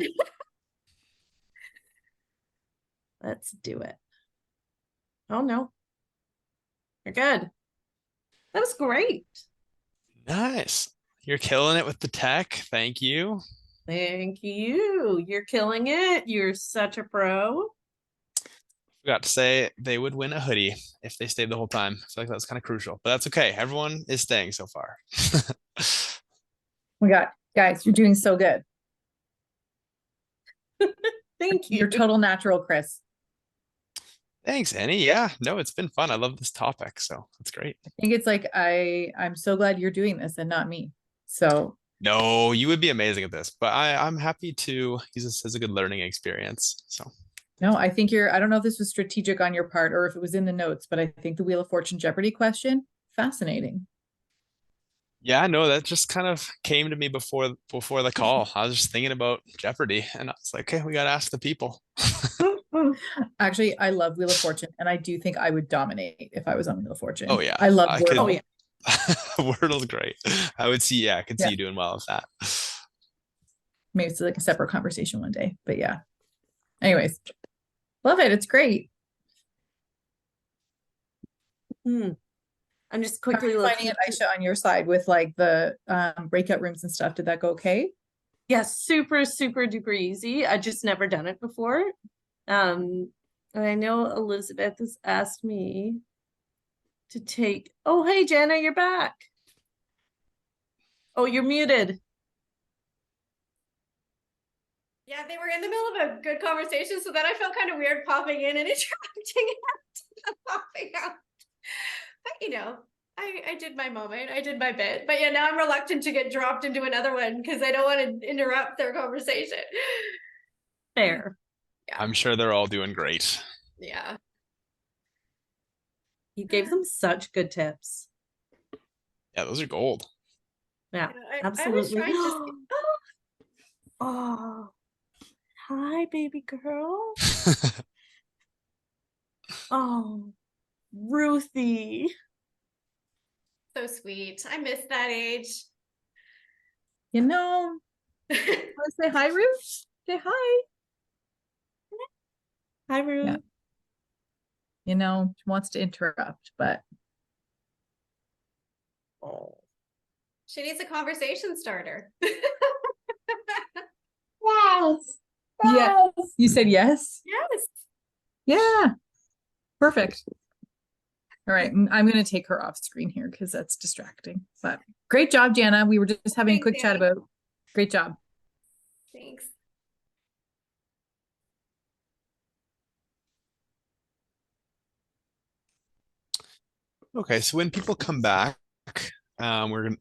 Speaker 8: Let's do it. Oh no. You're good. That was great.
Speaker 1: Nice. You're killing it with the tech. Thank you.
Speaker 8: Thank you. You're killing it. You're such a pro.
Speaker 1: Forgot to say they would win a hoodie if they stayed the whole time. I feel like that's kind of crucial, but that's okay. Everyone is staying so far.
Speaker 9: Oh my God, guys, you're doing so good.
Speaker 8: Thank you.
Speaker 9: You're total natural, Chris.
Speaker 1: Thanks, Annie. Yeah, no, it's been fun. I love this topic, so that's great.
Speaker 9: I think it's like I'm so glad you're doing this and not me. So
Speaker 1: No, you would be amazing at this, but I'm happy to use this as a good learning experience. So
Speaker 9: no, I think I don't know if this was strategic on your part or if it was in the notes, but I think the Wheel of Fortune Jeopardy question, fascinating.
Speaker 1: yeah, no, that just kind of came to me before the call. I was just thinking about Jeopardy, and I was like, okay, we got to ask the people.
Speaker 9: Actually, I love Wheel of Fortune, and I do think I would dominate if I was on Wheel of Fortune.
Speaker 1: Oh yeah,
Speaker 9: I love
Speaker 1: I
Speaker 9: Wordle.
Speaker 1: could-
Speaker 8: Oh yeah.
Speaker 1: Wordle's great. I could see you doing well with that.
Speaker 9: Maybe it's like a separate conversation one day, but yeah. Anyways, love it. It's great.
Speaker 8: I'm just
Speaker 9: How are
Speaker 8: quickly
Speaker 9: you finding
Speaker 8: looking.
Speaker 9: it, Aisha, on your side with like the breakout rooms and stuff? Did that go okay?
Speaker 8: Yeah, super, super duper easy. I just never done it before. And I know Elizabeth has asked me to take. Oh, hey, Jenna, you're back. Oh, you're muted.
Speaker 2: Yeah, they were in the middle of a good conversation, so then I felt kind of weird popping in and interrupting and popping out. But you know, I did my moment, I did my bit. But yeah, now I'm reluctant to get dropped into another one because I don't want to interrupt their conversation.
Speaker 8: Fair.
Speaker 1: I'm sure they're all doing great.
Speaker 2: Yeah.
Speaker 8: You gave them such good tips.
Speaker 1: Yeah, those are gold.
Speaker 8: Yeah,
Speaker 2: I was
Speaker 8: absolutely.
Speaker 2: trying to
Speaker 8: Oh, hi, baby girl. Oh, Ruthie.
Speaker 2: so sweet. I miss that age.
Speaker 9: You know, want to say hi, Ruth? Say hi.
Speaker 8: Hi, Ruth.
Speaker 9: Yeah. You know, she wants to interrupt, but
Speaker 8: Oh.
Speaker 2: She needs a conversation starter.
Speaker 8: Yes.
Speaker 9: yeah, you said yes.
Speaker 2: Yes.
Speaker 9: Yeah, perfect. All right, I'm going to take her off screen here because that's distracting. But great job, Jana. We were just having a
Speaker 2: Thanks,
Speaker 9: quick chat
Speaker 2: Annie.
Speaker 9: about. Great job.
Speaker 2: Thanks.
Speaker 1: Okay, so when people come back, we're gonna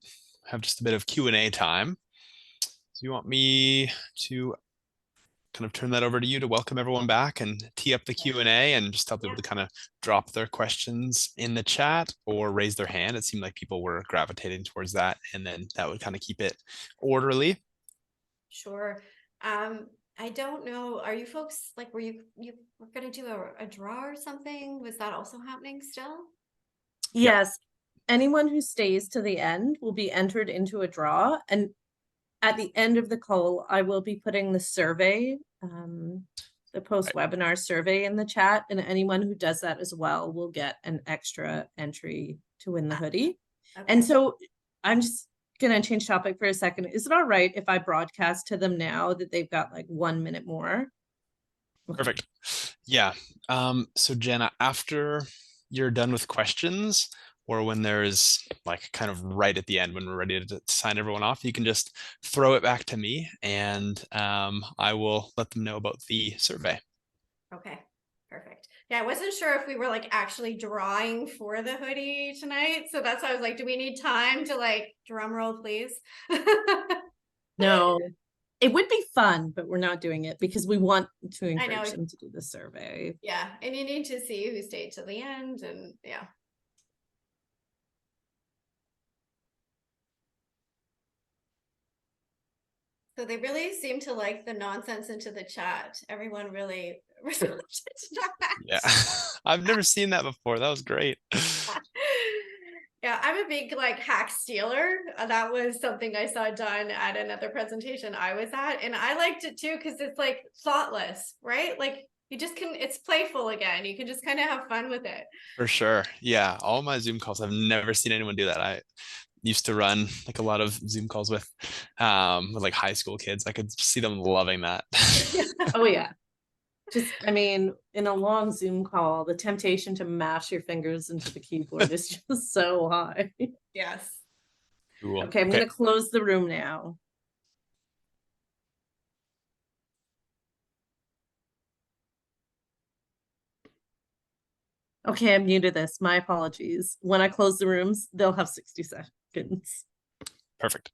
Speaker 1: have just a bit of Q&A time. So you want me to kind of turn that over to you to welcome everyone back and tee up the Q&A and just tell people to kind of drop their questions in the chat or raise their hand. It seemed like people were gravitating towards that, and then that would kind of keep it orderly.
Speaker 2: Sure. I don't know. Are you folks like, were you were going to do a draw or something? Was that also happening still?
Speaker 8: Yes. Anyone who stays to the end will be entered into a draw. And at the end of the call, I will be putting the survey, the post-webinar survey in the chat. And anyone who does that as well will get an extra entry to win the hoodie.
Speaker 2: Okay.
Speaker 8: And so I'm just going to change topic for a second. Is it all right if I broadcast to them now that they've got like 1 minute more? Okay.
Speaker 1: Perfect. Yeah. So Jenna, after you're done with questions, or when there's like kind of right at the end when we're ready to sign everyone off, you can just throw it back to me, and I will let them know about the survey.
Speaker 2: Okay, perfect. Yeah, I wasn't sure if we were like actually drawing for the hoodie tonight. So that's why I was like, do we need time to like drum roll, please?
Speaker 8: No, it would be fun, but we're not doing it because we want to
Speaker 2: I know.
Speaker 8: encourage them to do the survey.
Speaker 2: Yeah, and you need to see who stayed to the end, and yeah. So they really seem to like the nonsense into the chat. Everyone really responded to that.
Speaker 1: Yeah, I've never seen that before. That was great.
Speaker 2: Yeah, I'm a big like hack stealer. That was something I saw done at another presentation I was at, and I liked it too because it's like thoughtless, right? Like you just can, it's playful again. You can just kind of have fun with it.
Speaker 1: For sure. Yeah, all my Zoom calls, I've never seen anyone do that. I used to run like a lot of Zoom calls with like high school kids. I could see them loving that.
Speaker 8: Oh yeah. Just, I mean, in a long Zoom call, the temptation to mash your fingers into the keyboard is just so high.
Speaker 2: Yes.
Speaker 1: Cool.
Speaker 8: Okay, I'm going to close the room now. Okay, I'm new to this. My apologies. When I close the rooms, they'll have 60 seconds.
Speaker 1: Perfect.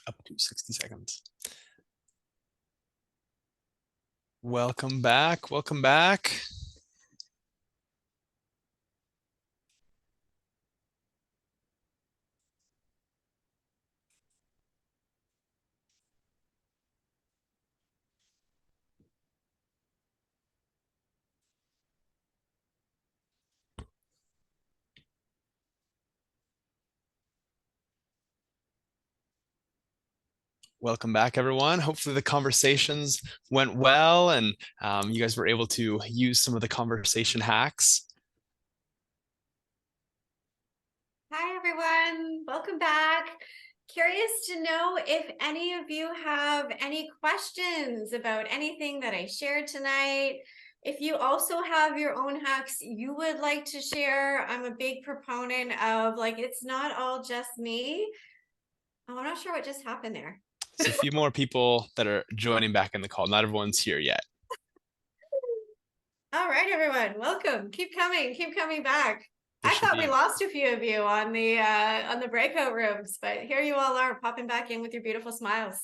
Speaker 1: Up to 60 seconds. Welcome back. Welcome back. Welcome back, everyone. Hopefully the conversations went well, and you guys were able to use some of the conversation hacks.
Speaker 2: Hi, everyone. Welcome back. Curious to know if any of you have any questions about anything that I shared tonight. If you also have your own hacks you would like to share, I'm a big proponent of like, it's not all just me. Oh, I'm not sure what just happened there.
Speaker 1: So a few more people that are joining back in the call. Not everyone's here yet.
Speaker 2: All right, everyone, welcome. Keep coming back. I thought we lost a few of you on the breakout rooms, but here you all are popping back in with your beautiful smiles.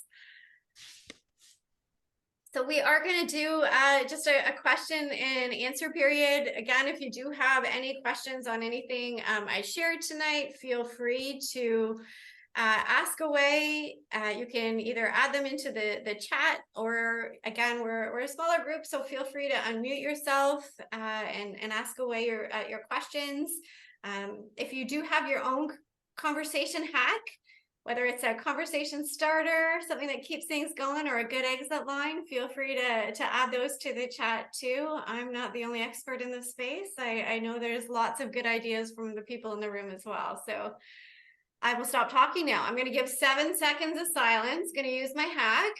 Speaker 2: So we are going to do just a question and answer period. Again, if you do have any questions on anything I shared tonight, feel free to ask away. You can either add them into the chat, or again, we're a smaller group, so feel free to unmute yourself and ask away your questions. If you do have your own conversation hack, whether it's a conversation starter, something that keeps things going, or a good exit line, feel free to add those to the chat too. I'm not the only expert in this space. I know there's lots of good ideas from the people in the room as well. So I will stop talking now. I'm going to give 7 seconds of silence. Going to use my hack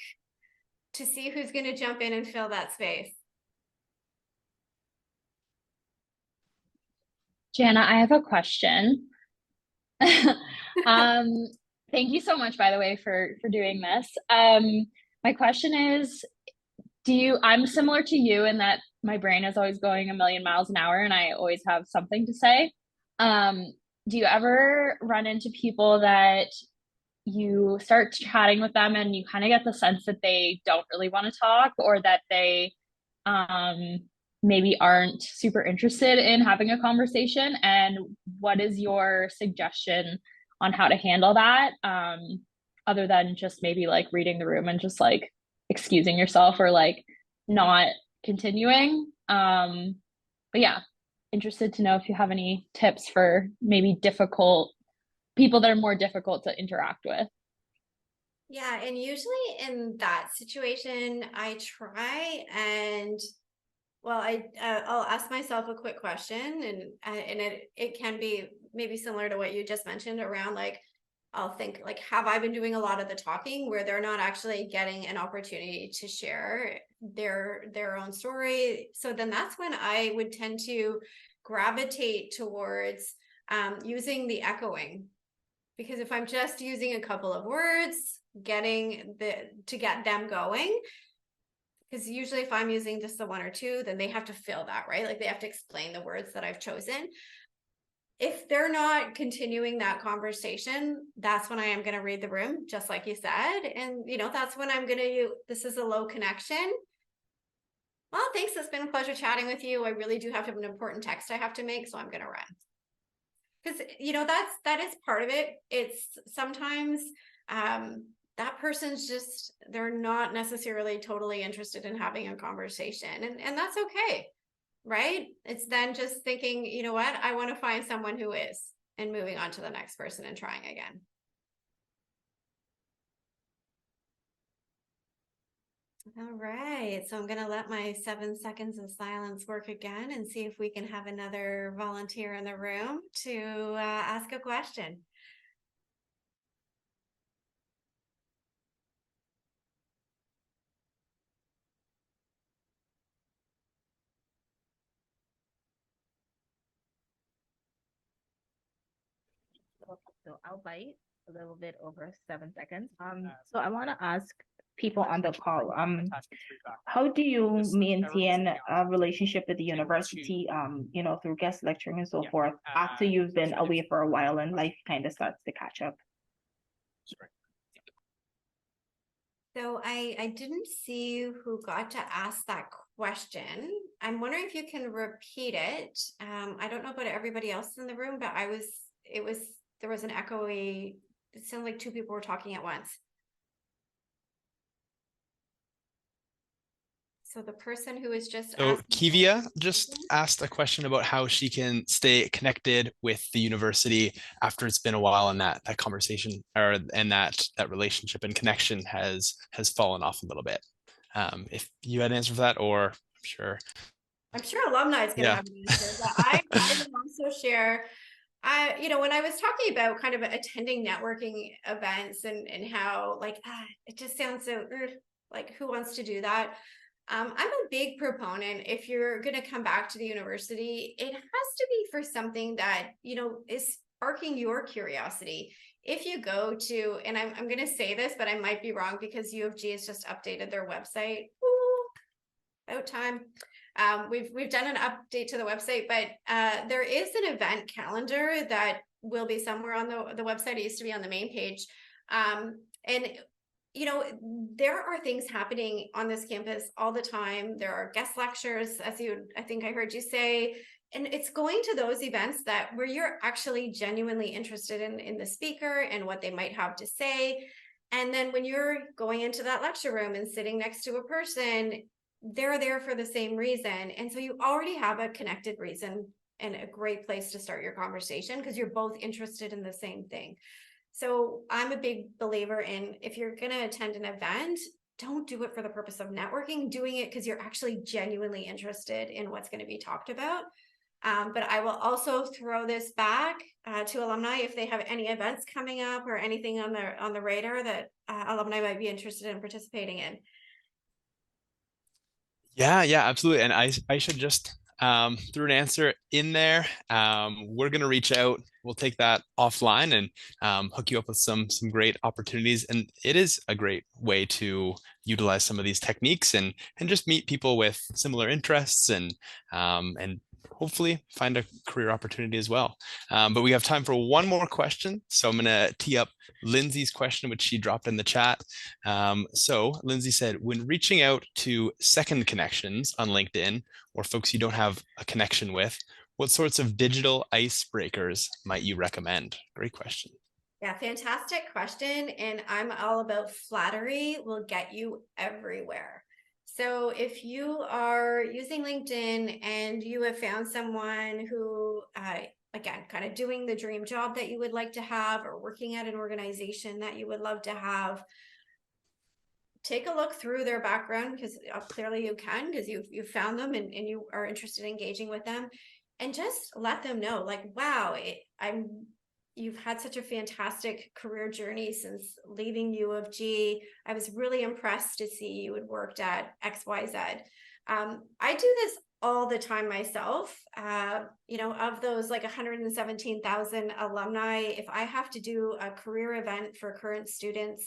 Speaker 2: to see who's going to jump in and fill that space.
Speaker 4: Jana, I have a question. Thank you so much, by the way, for doing this. My question is, I'm similar to you in that my brain is always going a million miles an hour and I always have something to say. do you ever run into people that you start chatting with them and you kind of get the sense that they don't really want to talk, or that they maybe aren't super interested in having a conversation? And what is your suggestion on how to handle that, other than just maybe like reading the room and just like excusing yourself or like not continuing? But yeah, interested to know if you have any tips for maybe difficult people that are more difficult to interact with.
Speaker 2: Yeah, and usually in that situation, I try and well, I'll ask myself a quick question, and it can be maybe similar to what you just mentioned around like I'll think like, have I been doing a lot of the talking where they're not actually getting an opportunity to share their own story? So then that's when I would tend to gravitate towards using the echoing, because if I'm just using a couple of words, to get them going, because usually if I'm using just the one or two, then they have to fill that, right? Like they have to explain the words that I've chosen. If they're not continuing that conversation, that's when I am going to read the room, just like you said. And, that's when I'm going to, this is a low connection. Well, thanks. It's been a pleasure chatting with you. I really do have an important text I have to make, so I'm going to run. Because, that is part of it. It's sometimes, that person's just, they're not necessarily totally interested in having a conversation, and that's okay, right? It's then just thinking, you know what, I want to find someone who is, and moving on to the next person and trying again. All right, so I'm going to let my 7 seconds of silence work again and see if we can have another volunteer in the room to ask a question.
Speaker 10: So I'll bite a little bit over 7 seconds. So I want to ask people on the call, how do you maintain a relationship with the university, through guest lecturing and so forth, after you've been away for a while and life kind of starts to catch up?
Speaker 2: So I didn't see who got to ask that question. I'm wondering if you can repeat it. I don't know about everybody else in the room, but there was an echoey, it sounded like two people were talking at once. So the person who was just
Speaker 1: Kivia just asked a question about how she can stay connected with the university after it's been a while and that conversation and that relationship and connection has fallen off a little bit. If you had an answer for that, or I'm
Speaker 2: sure alumni is going to have an answer, but I would also share. When I was talking about kind of attending networking events and how like it just sounds so like, who wants to do that? I'm a big proponent. If you're going to come back to the university, it has to be for something that, is sparking your curiosity. If you go to, and I'm going to say this, but I might be wrong because U of G has just updated their website. Ooh, about time. We've done an update to the website, but there is an event calendar that will be somewhere on the website. It used to be on the main page. And there are things happening on this campus all the time. There are guest lectures, I think I heard you say, and it's going to those events where you're actually genuinely interested in the speaker and what they might have to say. And then when you're going into that lecture room and sitting next to a person, they're there for the same reason. And so you already have a connected reason and a great place to start your conversation because you're both interested in the same thing. So I'm a big believer in, if you're going to attend an event, don't do it for the purpose of networking, doing it because you're actually genuinely interested in what's going to be talked about. But I will also throw this back to alumni if they have any events coming up or anything on the radar that alumni might be interested in participating in.
Speaker 1: Yeah, absolutely. And I should just threw an answer in there. We're going to reach out. We'll take that offline and hook you up with some great opportunities. And it is a great way to utilize some of these techniques and just meet people with similar interests and hopefully find a career opportunity as well. But we have time for one more question. So I'm going to tee up Lindsay's question, which she dropped in the chat. So Lindsay said, when reaching out to second connections on LinkedIn or folks you don't have a connection with, what sorts of digital icebreakers might you recommend? Great question.
Speaker 2: Yeah, fantastic question. And I'm all about flattery will get you everywhere. So if you are using LinkedIn and you have found someone who, again, kind of doing the dream job that you would like to have or working at an organization that you would love to have, take a look through their background, because clearly you can, because you've found them and you are interested in engaging with them, and just let them know, like, wow, you've had such a fantastic career journey since leaving U of G. I was really impressed to see you had worked at XYZ. I do this all the time myself. You know, of those like 117,000 alumni, if I have to do a career event for current students,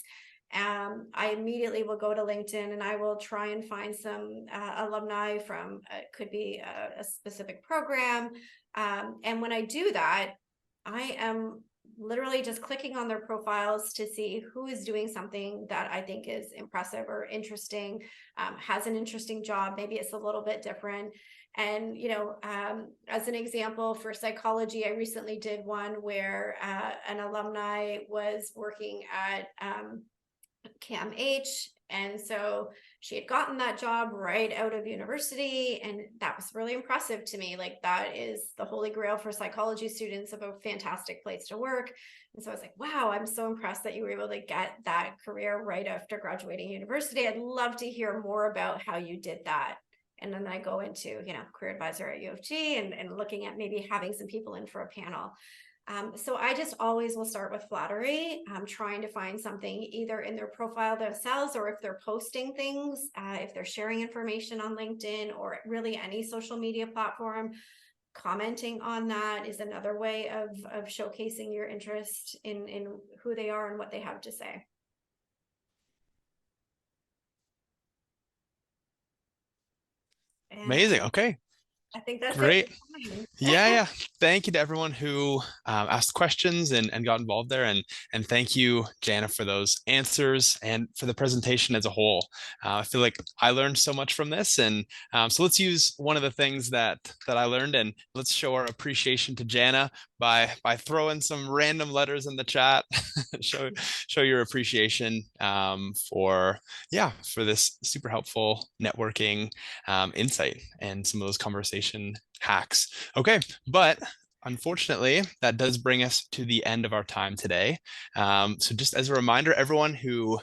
Speaker 2: I immediately will go to LinkedIn and I will try and find some alumni from, could be a specific program. And when I do that, I am literally just clicking on their profiles to see who is doing something that I think is impressive or interesting, has an interesting job. Maybe it's a little bit different. And, you know, as an example for psychology, I recently did one where an alumni was working at CAMH. And so she had gotten that job right out of university. And that was really impressive to me. Like, that is the holy grail for psychology students of a fantastic place to work. And so I was like, wow, I'm so impressed that you were able to get that career right after graduating university. I'd love to hear more about how you did that. And then I go into, you know, career advisor at U of G and looking at maybe having some people in for a panel. So I just always will start with flattery. I'm trying to find something either in their profile themselves, or if they're posting things, if they're sharing information on LinkedIn or really any social media platform, commenting on that is another way of showcasing your interest in who they are and what they have to say. And
Speaker 1: Amazing. Okay.
Speaker 2: I think that's
Speaker 1: great.
Speaker 2: It.
Speaker 1: Yeah. Thank you to everyone who asked questions and got involved there. And thank you, Jana, for those answers and for the presentation as a whole. I feel like I learned so much from this. And so let's use one of the things that I learned, and let's show our appreciation to Jana by throwing some random letters in the chat. show your appreciation for this super helpful networking insight and some of those conversation hacks. Okay, but unfortunately, that does bring us to the end of our time today. So just as a reminder, everyone who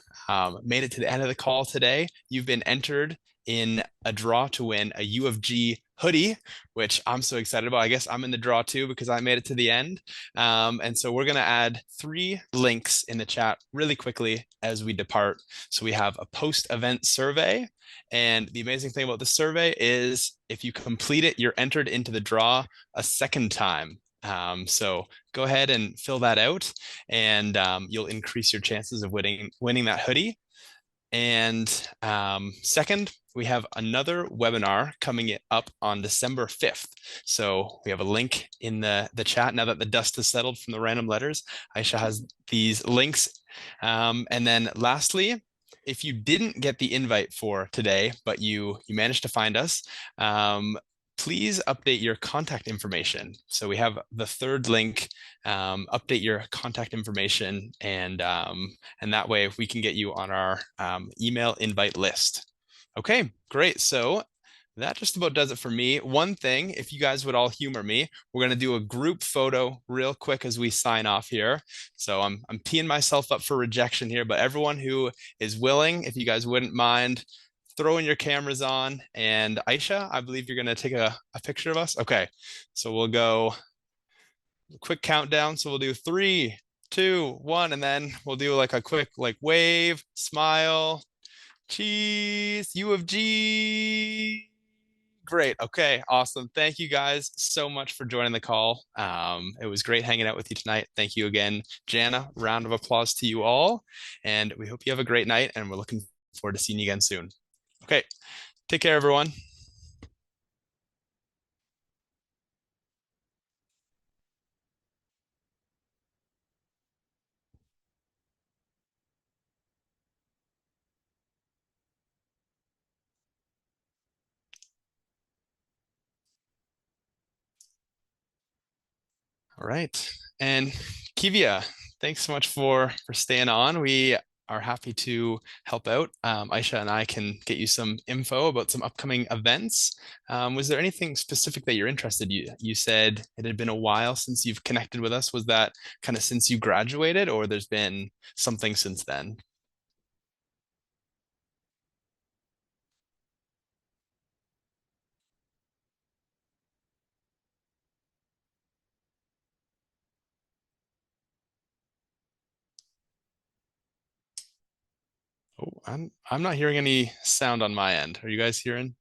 Speaker 1: made it to the end of the call today, you've been entered in a draw to win a U of G hoodie, which I'm so excited about. I guess I'm in the draw too because I made it to the end. And so we're going to add 3 links in the chat really quickly as we depart. So we have a post-event survey. And the amazing thing about the survey is if you complete it, you're entered into the draw a second time. So go ahead and fill that out, and you'll increase your chances of winning that hoodie. And second, we have another webinar coming up on December 5th. So we have a link in the chat now that the dust has settled from the random letters. Aisha has these links. And then lastly, if you didn't get the invite for today, but you managed to find us, please update your contact information. So we have the third link, update your contact information, and that way we can get you on our email invite list. Okay, great. So that just about does it for me. One thing, if you guys would all humor me, we're going to do a group photo real quick as we sign off here. So I'm teeing myself up for rejection here, but everyone who is willing, if you guys wouldn't mind throwing your cameras on. And Aisha, I believe you're going to take a picture of us. Okay, so we'll go quick countdown. So we'll do 3, 2, 1, and then we'll do like a quick wave, smile, cheese, U of G. Great. Okay, awesome. Thank you guys so much for joining the call. It was great hanging out with you tonight. Thank you again, Jana. Round of applause to you all. And we hope you have a great night, and we're looking forward to seeing you again soon. Okay, take care, everyone. All right. And Kivia, thanks so much for staying on. We are happy to help out. Aisha and I can get you some info about some upcoming events. Was there anything specific that you're interested? You said it had been a while since you've connected with us. Was that kind of since you graduated, or there's been something since then? Oh, I'm not hearing any sound on my end. Are you guys hearing?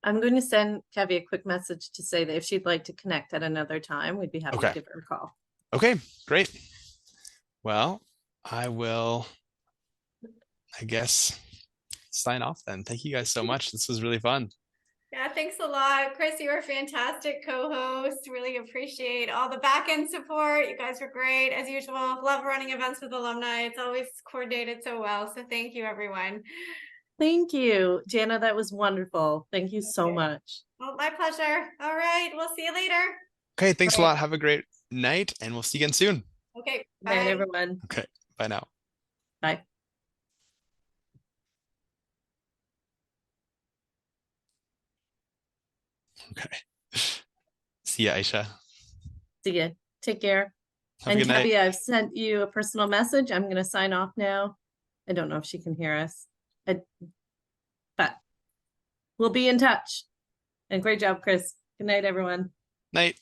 Speaker 8: I'm going to send Kevi a quick message to say that if she'd like to connect at another time, we'd be happy to
Speaker 1: Okay.
Speaker 8: give her a call.
Speaker 1: Okay, great. Well, I will, I guess, sign off then. Thank you guys so much. This was really fun.
Speaker 2: Yeah, thanks a lot. Chris, you were a fantastic co-host. Really appreciate all the back end support. You guys were great as usual. Love running events with alumni. It's always coordinated so well. So thank you, everyone.
Speaker 8: Thank you, Jana. That was wonderful. Thank you so much.
Speaker 2: Well, my pleasure. All right, we'll see you later.
Speaker 1: Okay, thanks a
Speaker 8: Bye.
Speaker 1: lot. Have a great night, and we'll see you again soon.
Speaker 2: Okay,
Speaker 8: Good night,
Speaker 2: bye.
Speaker 8: everyone.
Speaker 1: Okay, bye now.
Speaker 8: Bye.
Speaker 1: Okay. See ya, Aisha.
Speaker 8: See ya. Take care.
Speaker 1: Have a
Speaker 8: And
Speaker 1: good night.
Speaker 8: Kevi, I've sent you a personal message. I'm going to sign off now. I don't know if she can hear us, but we'll be in touch. And great job, Chris. Good night, everyone.
Speaker 1: Night.